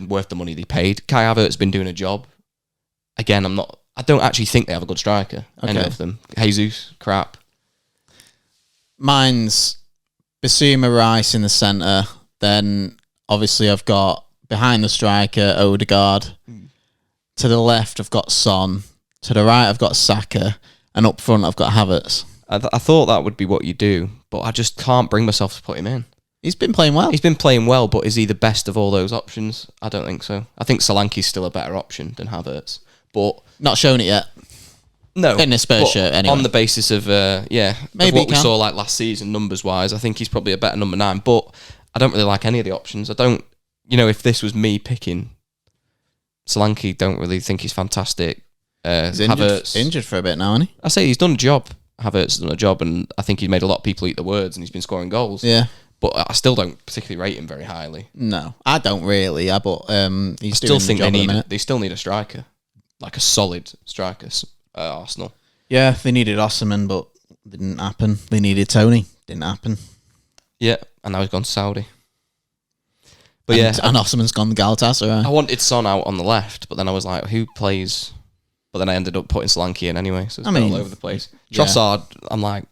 worth the money they paid. Kai Havertz been doing a job. Again, I don't actually think they have a good striker. Okay. Any of them. Jesus, crap. Mine's Basuma, Rice in the centre. Then obviously I've got behind the striker Odegaard. To the left I've got Son. To the right I've got Saka. And up front I've got Havertz. I thought that would be what you do, but I just can't bring myself to put him in. He's been playing well. He's been playing well, but is he the best of all those options? I don't think so. I think Solanke's still a better option than Havertz. But not shown it yet. No. In a Spurs shirt, anyway. On the basis of, maybe of what we saw like last season, numbers-wise, I think he's probably a better number 9. But I don't really like any of the options. I don't, if this was me picking Solanke, don't really think he's fantastic. He's injured for a bit now, isn't he? I say he's done a job. Havertz has done a job, and I think he's made a lot of people eat the words, and he's been scoring goals. Yeah. But I still don't particularly rate him very highly. No, I don't really. But I still think they still need a striker. Like a solid striker, Arsenal. Yeah, they needed Osimhen, but didn't happen. They needed Tony, didn't happen. Yeah, and now he's gone to Saudi. But and Osimhen's gone to Galatasaray. I wanted Son out on the left, but then I was like, who plays? But then I ended up putting Solanke in anyway, so it's all over the place. Yeah. Trossard, I'm like,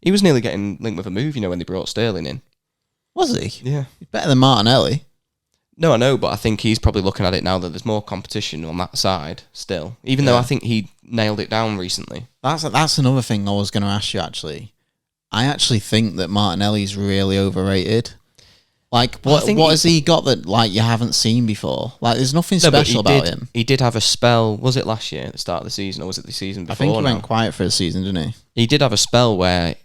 he was nearly getting linked with a move, when they brought Sterling in. Was he? Yeah. He's better than Martinelli. No, I know, but I think he's probably looking at it now that there's more competition on that side still. Even though I think he nailed it down recently. That's another thing I was going to ask you, actually. I actually think that Martinelli's really overrated. Like, what has he got that you haven't seen before? Like, there's nothing special about him. He did have a spell, was it last year at the start of the season, or was it the season before? I think he went quiet for a season, didn't he? He did have a spell where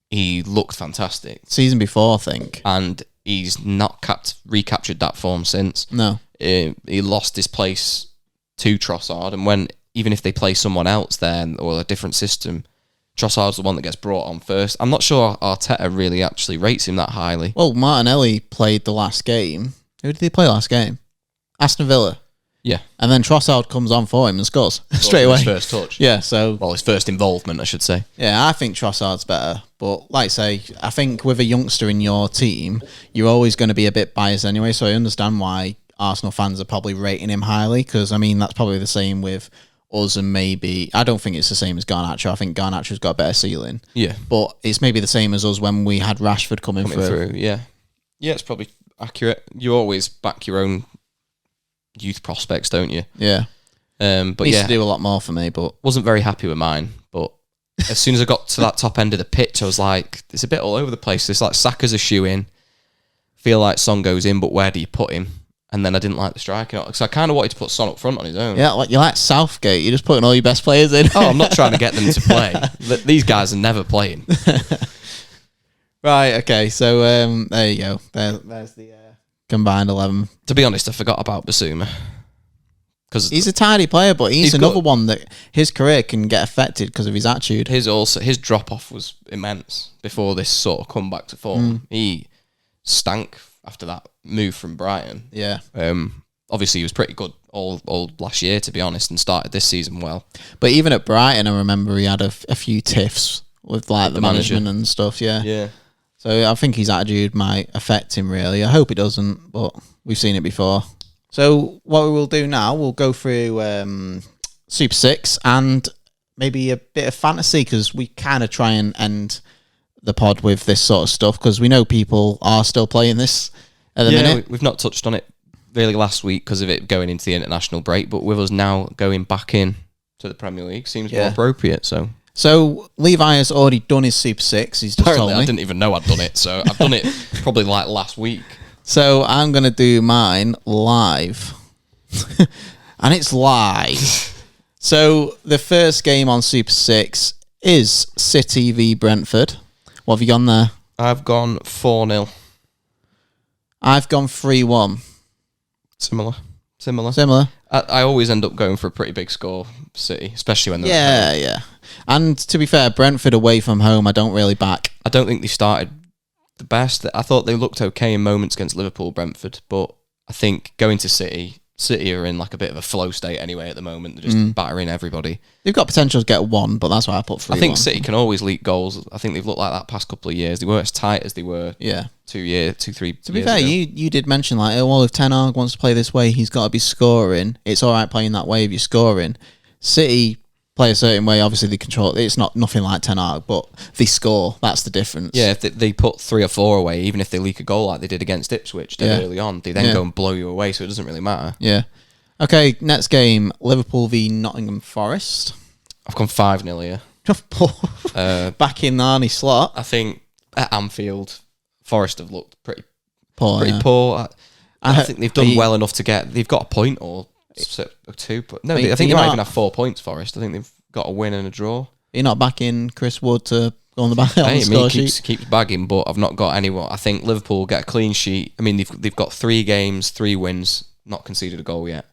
he looked fantastic. Season before, I think. And he's not recaptured that form since. No. He lost his place to Trossard, and even if they play someone else then, or a different system, Trossard's the one that gets brought on first. I'm not sure Arteta really actually rates him that highly. Well, Martinelli played the last game, Who did they play last game? Aston Villa. Yeah. And then Trossard comes on for him and scores straight away. His first touch. Yeah, so... Well, his first involvement, I should say. Yeah, I think Trossard's better. But like I say, I think with a youngster in your team, you're always going to be a bit biased anyway, so I understand why Arsenal fans are probably rating him highly, because, I mean, that's probably the same with us and maybe... I don't think it's the same as Garnacho. I think Garnacho's got a better ceiling. Yeah. But it's maybe the same as us when we had Rashford coming through. Yeah. Yeah, it's probably accurate. You always back your own youth prospects, don't you? Yeah. But Needs to do a lot more for me, but... Wasn't very happy with mine, but as soon as I got to that top end of the pitch, I was like, it's a bit all over the place. It's like Saka's a shoe-in. Feel like Son goes in, but where do you put him? And then I didn't like the striker. So I kind of wanted to put Son up front on his own. Yeah, like you're like Southgate. You're just putting all your best players in. Oh, I'm not trying to get them to play. These guys are never playing. Right, okay. So there you go. There's the combined 11. To be honest, I forgot about Basuma. He's a tidy player, but he's another good. one that his career can get affected because of his attitude. His drop off was immense before this sort of comeback to form. He stank after that move from Brighton. Yeah. Obviously, he was pretty good all last year, to be honest, and started this season well. But even at Brighton, I remember he had a few tiffs with like the management and stuff. Yeah. Yeah. So I think his attitude might affect him really. I hope it doesn't, but we've seen it before. So what we will do now, we'll go through Super 6 and maybe a bit of fantasy, because we kind of try and end the pod with this sort of stuff because we know people are still playing this at the minute. We've not touched on it really last week because of it going into the international break, but with us now going back in to the Premier League seems more appropriate. So Levi has already done his Super 6. He's just told me. I didn't even know I'd done it, so I've done it probably like last week. So I'm going to do mine live. And it's live. So the first game on Super 6 is City v Brentford. What have you gone there? I've gone 4-0. I've gone 3-1. Similar. I always end up going for a pretty big score, City, especially when they're Yeah. And to be fair, Brentford away from home, I don't really back. I don't think they started the best. I thought they looked okay in moments against Liverpool, Brentford, but I think going to City are in like a bit of a flow state anyway at the moment. They're just battering everybody. They've got potential to get 1, but that's why I put 3-1. I think City can always leak goals. I think they've looked like that past couple of years. They weren't as tight as they were 3 years To be fair, ago. you did mention like, well, if Ten Hag wants to play this way, he's got to be scoring. It's all right playing that way if you're scoring. City play a certain way. Obviously, they control it. It's nothing like Ten Hag, but they score. That's the difference. Yeah, if they put 3 or 4 away, even if they leak a goal like they did against Ipswich early on, they then go and blow you away, so it doesn't really matter. Yeah. Okay, next game, Liverpool v Nottingham Forest. I've gone 5-0 here. Back in the Arnie slot. I think at Anfield, Forest have looked pretty poor. I think they've done well enough to get... They've got a point or 2. But no, I think they might even have 4 points, Forest. I think they've got a win and a draw. You're not backing Chris Wood to go on the back on the score sheet? Keeps bagging, but I've not got anyone. I think Liverpool will get a clean sheet. I mean, they've got 3 games, 3 wins, not conceded a goal yet.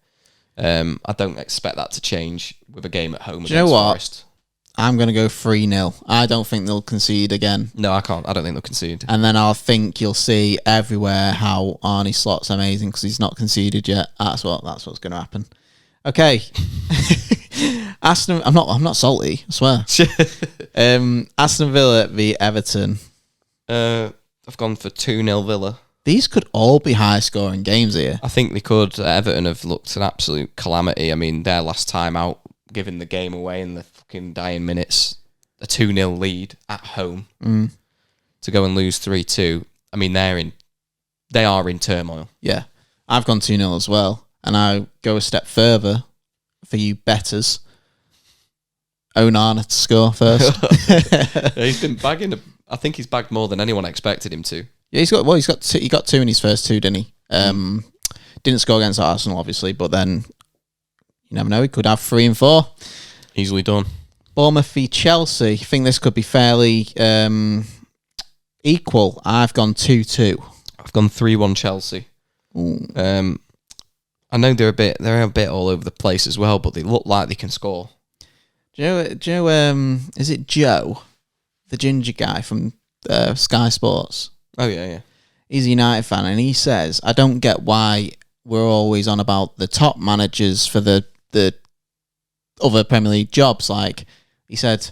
I don't expect that to change with a game at home against Forest. I'm going to go 3-0. I don't think they'll concede again. No, I can't. I don't think they'll concede. And then I think you'll see everywhere how Arnie Slot's amazing because he's not conceded yet. That's what's going to happen. Okay. I'm not salty, I swear. Aston Villa v Everton. I've gone for 2-0 Villa. These could all be high-scoring games here. I think they could. Everton have looked an absolute calamity. I mean, their last time out, giving the game away in the fucking dying minutes, a 2-0 lead at home, to go and lose 3-2. I mean, they are in turmoil. Yeah. I've gone 2-0 as well. And I go a step further for you betters. Onana to score first. He's been bagging. I think he's bagged more than anyone expected him to. Yeah, he got 2 in his first 2, didn't he? Didn't score against Arsenal, obviously, but then you never know. He could have 3 and 4. Easily done. Bournemouth v Chelsea. I think this could be fairly equal. I've gone 2-2. I've gone 3-1 Chelsea. I know they're a bit all over the place as well, but they look like they can score. Do you know, is it Joe, the ginger guy from Sky Sports? Oh, yeah. he's a United fan, and he says, I don't get why we're always on about the top managers for the other Premier League jobs. Like, he said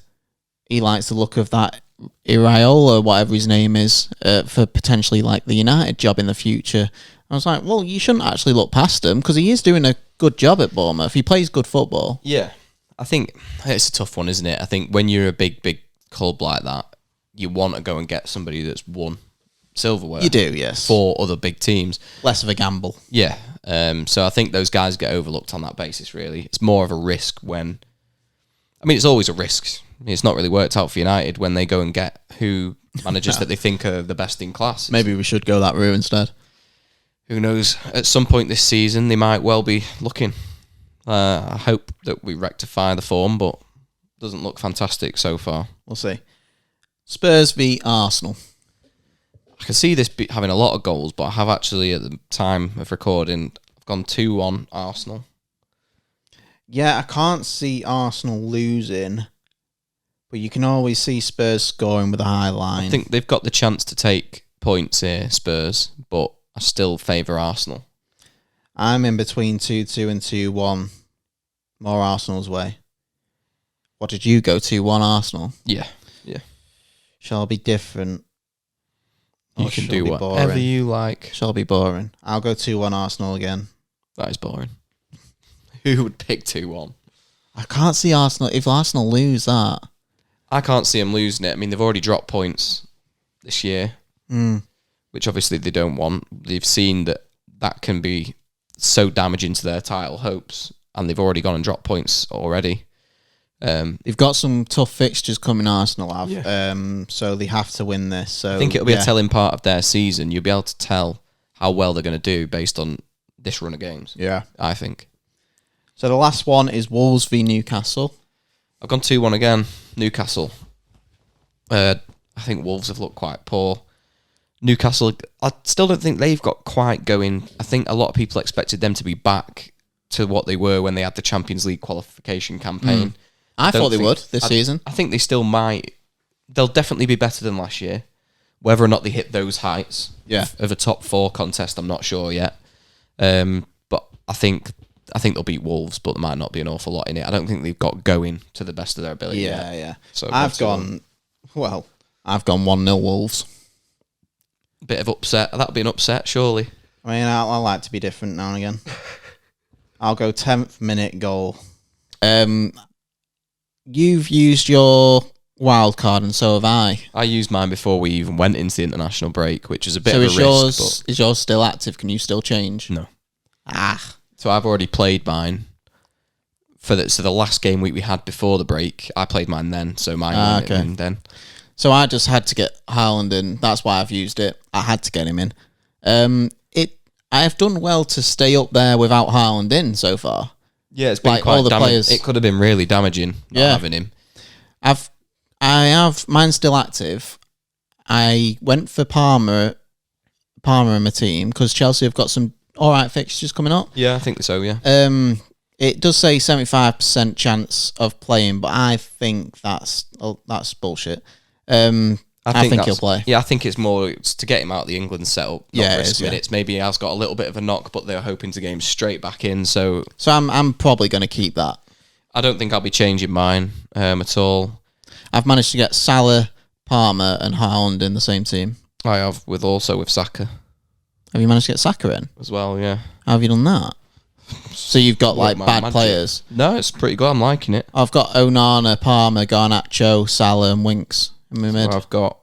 he likes the look of that Iraola, whatever his name is, for potentially like the United job in the future. I was like, well, you shouldn't actually look past him because he is doing a good job at Bournemouth. He plays good football. Yeah. I think it's a tough one, isn't it? I think when you're a big club like that, you want to go and get somebody that's won silverware. You do, yes. For other big teams. Less of a gamble. Yeah. So I think those guys get overlooked on that basis, really. It's more of a risk when... I mean, it's always a risk. It's not really worked out for United when they go and get who managers that they think are the best in class. Maybe we should go that route instead. Who knows? At some point this season, they might well be looking. I hope that we rectify the form, but it doesn't look fantastic so far. We'll see. Spurs v Arsenal. I can see this having a lot of goals, but I have actually, at the time of recording, I've gone 2-1 Arsenal. Yeah, I can't see Arsenal losing, but you can always see Spurs scoring with a high line. I think they've got the chance to take points here, Spurs, but I still favour Arsenal. I'm in between 2-2 and 2-1. More Arsenal's way. What did you go 2-1 Arsenal? Yeah. Shall be different. You can do whatever you like. Shall be boring. I'll go 2-1 Arsenal again. That is boring. Who would pick 2-1? I can't see Arsenal. If Arsenal lose that... I can't see them losing it. I mean, they've already dropped points this year, which obviously they don't want. They've seen that can be so damaging to their title hopes, and they've already gone and dropped points already. They've got some tough fixtures coming, Arsenal have, Yeah. So they have to win this. So I think it'll be a telling part of their season. You'll be able to tell how well they're going to do based on this run of games. Yeah. I think. So the last one is Wolves v Newcastle. I've gone 2-1 again, Newcastle. I think Wolves have looked quite poor. Newcastle, I still don't think they've got quite going. I think a lot of people expected them to be back to what they were when they had the Champions League qualification campaign. I thought they would this season. I think they still might. They'll definitely be better than last year. Whether or not they hit those heights of a top 4 contest, I'm not sure yet. But I think they'll beat Wolves, but there might not be an awful lot in it. I don't think they've got going to the best of their ability yet. Yeah. So I've gone 1-0 Wolves. Bit of upset. That'll be an upset, surely. I mean, I like to be different now and again. I'll go 10th minute goal. You've used your wild card, and so have I. I used mine before we even went into the international break, which is a bit of a risk. Is yours still active? Can you still change? No. Ah. So I've already played mine. So the last game week we had before the break, I played mine then, so mine went in then. So I just had to get Haaland in. That's why I've used it. I had to get him in. I have done well to stay up there without Haaland in so far. Yeah, it's been like quite all the players. It could have been really damaging not having him. I have mine's still active. I went for Palmer in my team because Chelsea have got some all right fixtures coming up. Yeah, I think so. Yeah. It does say 75% chance of playing, but I think that's bullshit. I think he'll play. Yeah, I think it's more to get him out of the England setup. Not risk minutes. Maybe he has got a little bit of a knock, but they're hoping to get him straight back in. So I'm probably going to keep that. I don't think I'll be changing mine at all. I've managed to get Salah, Palmer, and Haaland in the same team. I have with Saka. Have you managed to get Saka in as well? Yeah. How have you done that? So you've got like bad players. No, it's pretty good. I'm liking it. I've got Onana, Palmer, Garnacho, Salah, and Winks in my mid. So I've got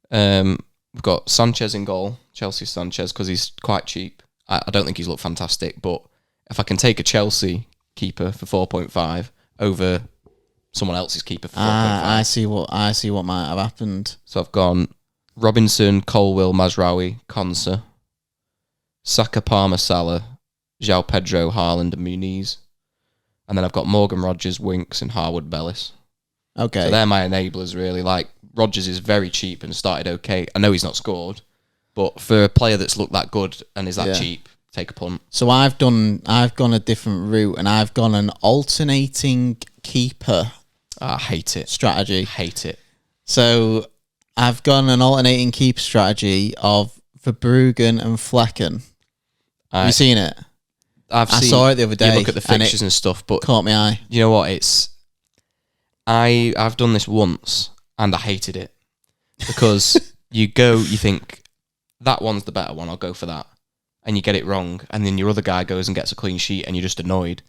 we've got Sanchez in goal, Chelsea Sanchez, because he's quite cheap. I don't think he's looked fantastic, but if I can take a Chelsea keeper for 4.5 over someone else's keeper for 4.5, I see what might have happened. So I've gone Robinson, Colwill, Mazraoui, Konsa, Saka, Palmer, Salah, João Pedro, Haaland, and Muniz. And then I've got Morgan Rogers, Winks, and Harwood Bellis. Okay. So they're my enablers, really. Like, Rogers is very cheap and started okay. I know he's not scored, but for a player that's looked that good and is that cheap, take a punt. So I've gone a different route, and I've gone an alternating keeper I hate it. strategy. Hate it. So I've gone an alternating keeper strategy of Verbruggen and Flecken. Have you seen it? I saw it the other day. You look at the fixtures and stuff, but caught my eye. You know what? I've done this once and I hated it because you think that one's the better one. I'll go for that, and you get it wrong, and then your other guy goes and gets a clean sheet, and you're just annoyed.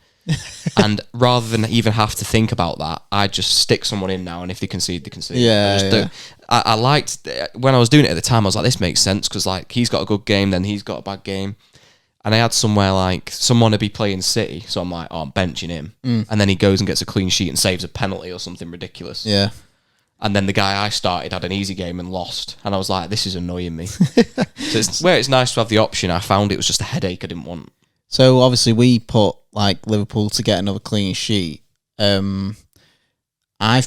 And rather than even have to think about that, I just stick someone in now, and if they concede, they concede. Yeah. I liked when I was doing it at the time. I was like, this makes sense because like he's got a good game, then he's got a bad game. And I had somewhere like someone to be playing City, so I'm like, oh, I'm benching him. And then he goes and gets a clean sheet and saves a penalty or something ridiculous. Yeah. And then the guy I started had an easy game and lost. And I was like, this is annoying me. So it's nice to have the option. I found it was just a headache I didn't want. So obviously we put like Liverpool to get another clean sheet. I've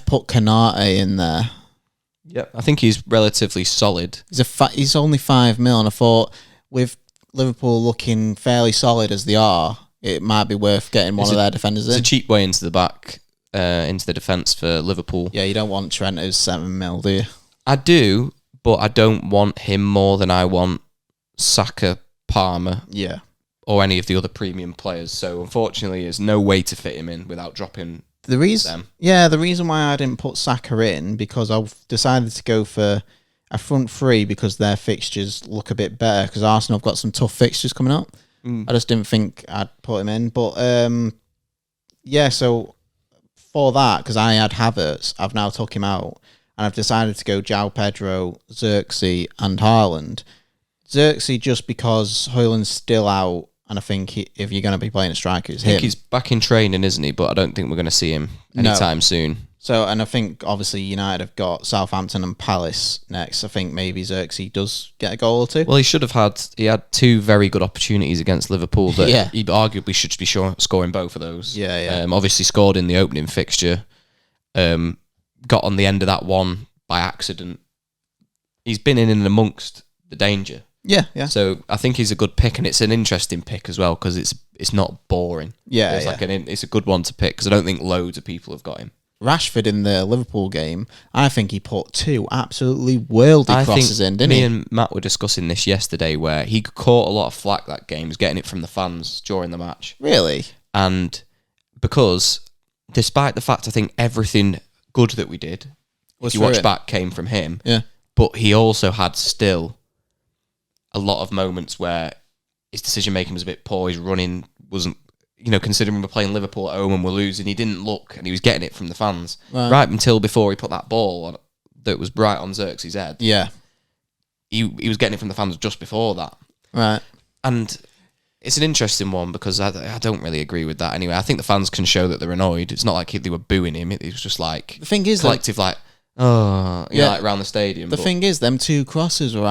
put Kanate in there. Yep. I think he's relatively solid. He's only 5 mil, and I thought with Liverpool looking fairly solid as they are, it might be worth getting one of their defenders in. It's a cheap way into the back, into the defence for Liverpool. Yeah, you don't want Trent who's 7 mil, do you? I do, but I don't want him more than I want Saka, Palmer, or any of the other premium players. So unfortunately, there's no way to fit him in without dropping them. The reason why I didn't put Saka in, because I've decided to go for a front three because their fixtures look a bit better, because Arsenal have got some tough fixtures coming up. I just didn't think I'd put him in. But so for that, because I had Havertz, I've now took him out, and I've decided to go João Pedro, Xerxes and Haaland. Xerxes just because Haaland's still out, and I think if you're going to be playing a striker, it's him. I think he's back in training, isn't he? But I don't think we're going to see him anytime soon. So, and I think obviously United have got Southampton and Palace next. I think maybe Xerxes does get a goal or two. Well, he had two very good opportunities against Liverpool that he arguably should be scoring both of those. Obviously scored in the opening fixture. Got on the end of that one by accident. He's been in and amongst the danger. Yeah. So I think he's a good pick, and it's an interesting pick as well because it's not boring. It's a good one to pick because I don't think loads of people have got him. Rashford in the Liverpool game, I think he put two absolutely worldy crosses in, didn't he? Me and Matt were discussing this yesterday, where he caught a lot of flack that game, was getting it from the fans during the match. Really? And because, despite the fact I think everything good that we did, if you watch back, came from him, but he also had still a lot of moments where his decision making was a bit poor, his running wasn't, considering we're playing Liverpool at home and we're losing, he didn't look, and he was getting it from the fans. Right until before he put that ball on, that was right on Xerxes' head. Yeah. He was getting it from the fans just before that. Right. And it's an interesting one because I don't really agree with that anyway. I think the fans can show that they're annoyed. It's not like they were booing him. It was just like... The thing is... collective, like around the stadium. The thing is, them two crosses were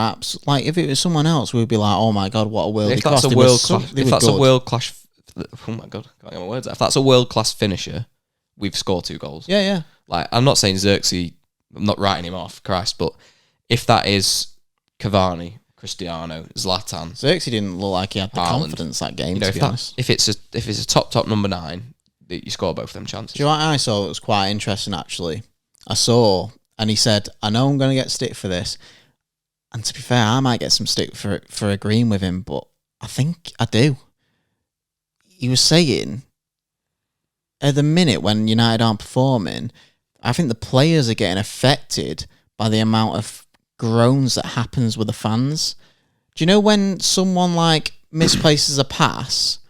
like, if it was someone else, we'd be like, oh my God, what a worldly cross. If that's a world-class... Oh my God, can't get my words out. If that's a world-class finisher, we've scored 2 goals. Yeah. Like, I'm not saying Xerxes, I'm not writing him off, Christ, but if that is Cavani, Cristiano, Zlatan... Xerxes didn't look like he had the confidence that game, to be honest. If it's a top number 9, you score both of them chances. Do you know what I saw that was quite interesting, actually? And he said, I know I'm going to get stick for this. And to be fair, I might get some stick for agreeing with him, but I think I do. He was saying, at the minute when United aren't performing, I think the players are getting affected by the amount of groans that happens with the fans. Do you know when someone like misplaces a pass,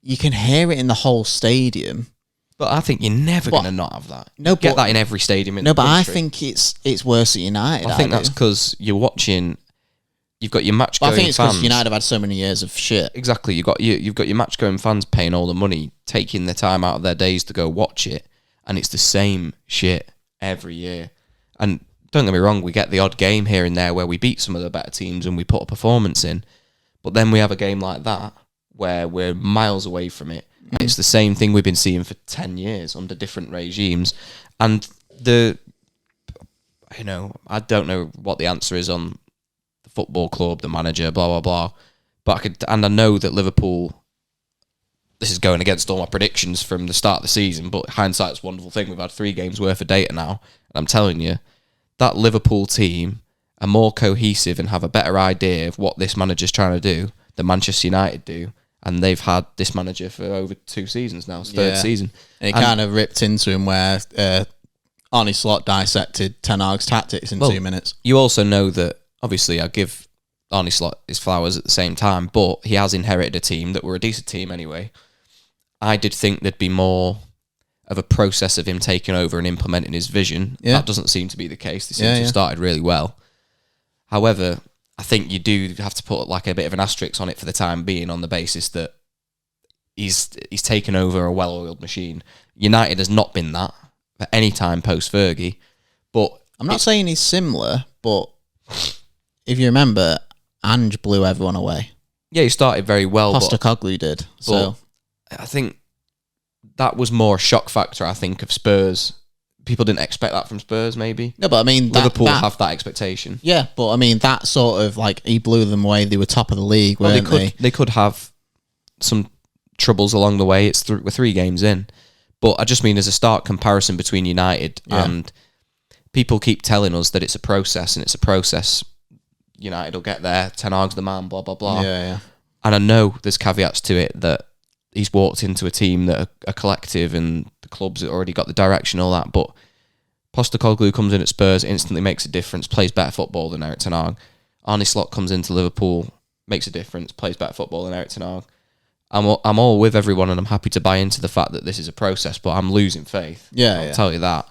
you can hear it in the whole stadium? But I think you're never going to not have that. You get that in every stadium in the country. I think it's worse at United. I think that's because you're watching... You've got your match-going fans. I think it's because United have had so many years of shit. Exactly. You've got your match-going fans paying all the money, taking the time out of their days to go watch it, and it's the same shit every year. And don't get me wrong, we get the odd game here and there where we beat some of the better teams and we put a performance in, but then we have a game like that where we're miles away from it. It's the same thing we've been seeing for 10 years under different regimes. And I don't know what the answer is on the football club, the manager, blah, blah, blah. But I know that Liverpool, this is going against all my predictions from the start of the season, but hindsight's a wonderful thing. We've had 3 games worth of data now. And I'm telling you, that Liverpool team are more cohesive and have a better idea of what this manager's trying to do than Manchester United do. And they've had this manager for over 2 seasons now. It's third season. And it kind of ripped into him where Arne Slot dissected Ten Hag's tactics in 2 minutes. You also know that, obviously, I give Arne Slot his flowers at the same time, but he has inherited a team that were a decent team anyway. I did think there'd be more of a process of him taking over and implementing his vision. Yeah. That doesn't seem to be the case. They seem to have started really well. However, I think you do have to put like a bit of an asterisk on it for the time being, on the basis that he's taken over a well-oiled machine. United has not been that at any time post-Fergie. But I'm not saying he's similar, but if you remember, Ange blew everyone away. Yeah, he started very well. Postecoglou did. So I think that was more a shock factor, I think, of Spurs. People didn't expect that from Spurs, maybe. No, but I mean, Liverpool have that expectation. Yeah, but I mean, that sort of like, he blew them away. They were top of the league, weren't they? They could have some troubles along the way. We're 3 games in. But I just mean, there's a stark comparison between United and people keep telling us that it's a process, and it's a process. United will get there. Ten Hag's the man, blah, blah, blah. Yeah. And I know there's caveats to it, that he's walked into a team that are collective and the club's already got the direction, all that. But Postecoglou comes in at Spurs, instantly makes a difference, plays better football than Erik Ten Hag. Arne Slot comes into Liverpool, makes a difference, plays better football than Erik Ten Hag. I'm all with everyone, and I'm happy to buy into the fact that this is a process, but I'm losing faith. I'll tell you that.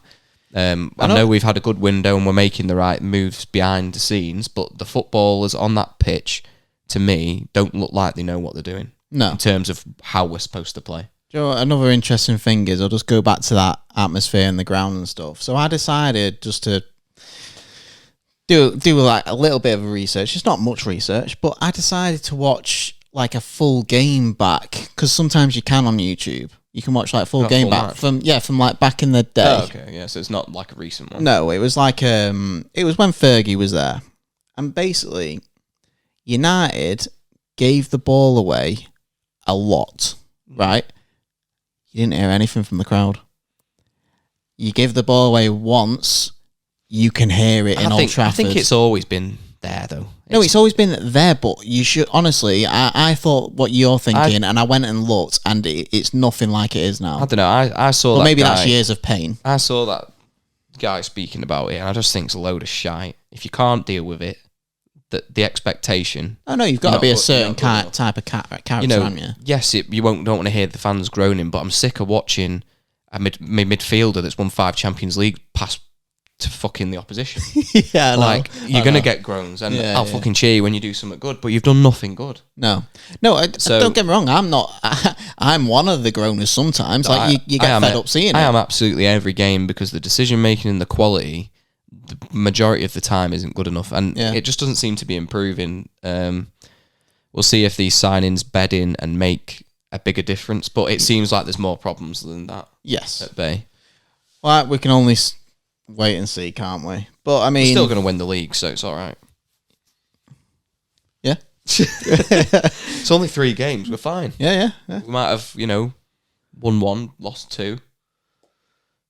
I know we've had a good window and we're making the right moves behind the scenes, but the footballers on that pitch, to me, don't look like they know what they're doing. No. In terms of how we're supposed to play. Do you know, another interesting thing is, I'll just go back to that atmosphere in the ground and stuff. So I decided just to do like a little bit of research. It's not much research, but I decided to watch like a full game back, because sometimes you can on YouTube. You can watch like full game back from like back in the day. Oh, okay, yeah. So it's not like a recent one. No, it was like it was when Fergie was there, and basically United gave the ball away a lot, right? You didn't hear anything from the crowd. You give the ball away once, you can hear it in Old Trafford. I think it's always been there, though. No, it's always been there, but you should, honestly, I thought what you're thinking, and I went and looked, and it's nothing like it is now. I don't know, I saw that maybe guy, that's years of pain. I saw that guy speaking about it, and I just think it's a load of shite. If you can't deal with it, the expectation... Oh, no, you've got to be a certain type of character, haven't you? Yes, you don't want to hear the fans groaning, but I'm sick of watching a midfielder that's won 5 Champions League pass to fucking the opposition. Yeah, like, you're going to get groans, and I'll fucking cheer you when you do something good, but you've done nothing good. No, don't get me wrong, I'm not... I'm one of the groaners sometimes. Like, you get fed up seeing it. I am absolutely every game, because the decision-making and the quality, the majority of the time, isn't good enough, and it just doesn't seem to be improving. We'll see if these signings bed in and make a bigger difference, but it seems like there's more problems than that. Yes. At bay. Well, we can only wait and see, can't we? But I mean, we're still going to win the league, so it's all right. Yeah. It's only 3 games. We're fine. Yeah. We might have, won 1, lost 2,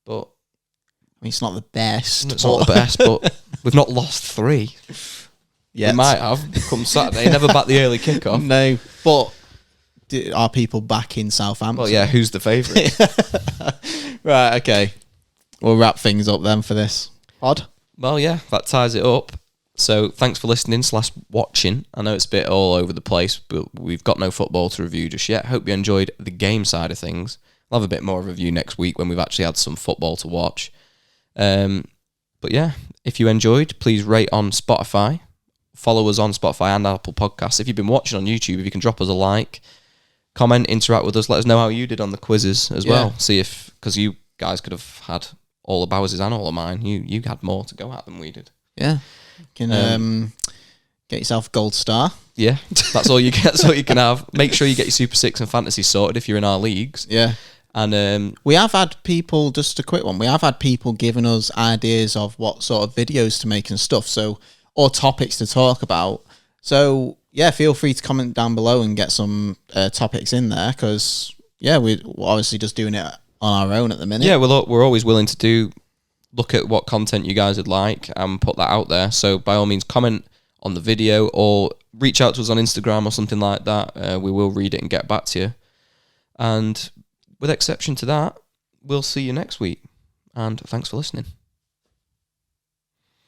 but I mean, it's not the best. It's not the best, but we've not lost 3. Yeah, we might have come Saturday. Never back the early kickoff. No, but are people back in Southampton? Well, yeah. Who's the favourite? Right. Okay. We'll wrap things up then for this pod. Well, yeah, that ties it up. So thanks for listening / watching. I know it's a bit all over the place, but we've got no football to review just yet. Hope you enjoyed the game side of things. I'll have a bit more of a review next week when we've actually had some football to watch. But yeah, if you enjoyed, please rate on Spotify. Follow us on Spotify and Apple Podcasts. If you've been watching on YouTube, if you can drop us a like, comment, interact with us, let us know how you did on the quizzes as well. See if, because you guys could have had all of Bowers's and all of mine. You had more to go at than we did. Yeah. You can get yourself a gold star. Yeah, that's all you get. That's all you can have. Make sure you get your Super 6 and Fantasy sorted if you're in our leagues. Yeah. And we have had people, just a quick one, we have had people giving us ideas of what sort of videos to make and stuff, so, or topics to talk about. So, yeah, feel free to comment down below and get some topics in there, because, yeah, we're obviously just doing it on our own at the minute. Yeah, we're always willing to do look at what content you guys would like and put that out there. So by all means, comment on the video or reach out to us on Instagram or something like that. We will read it and get back to you. And with exception to that, we'll see you next week. And thanks for listening.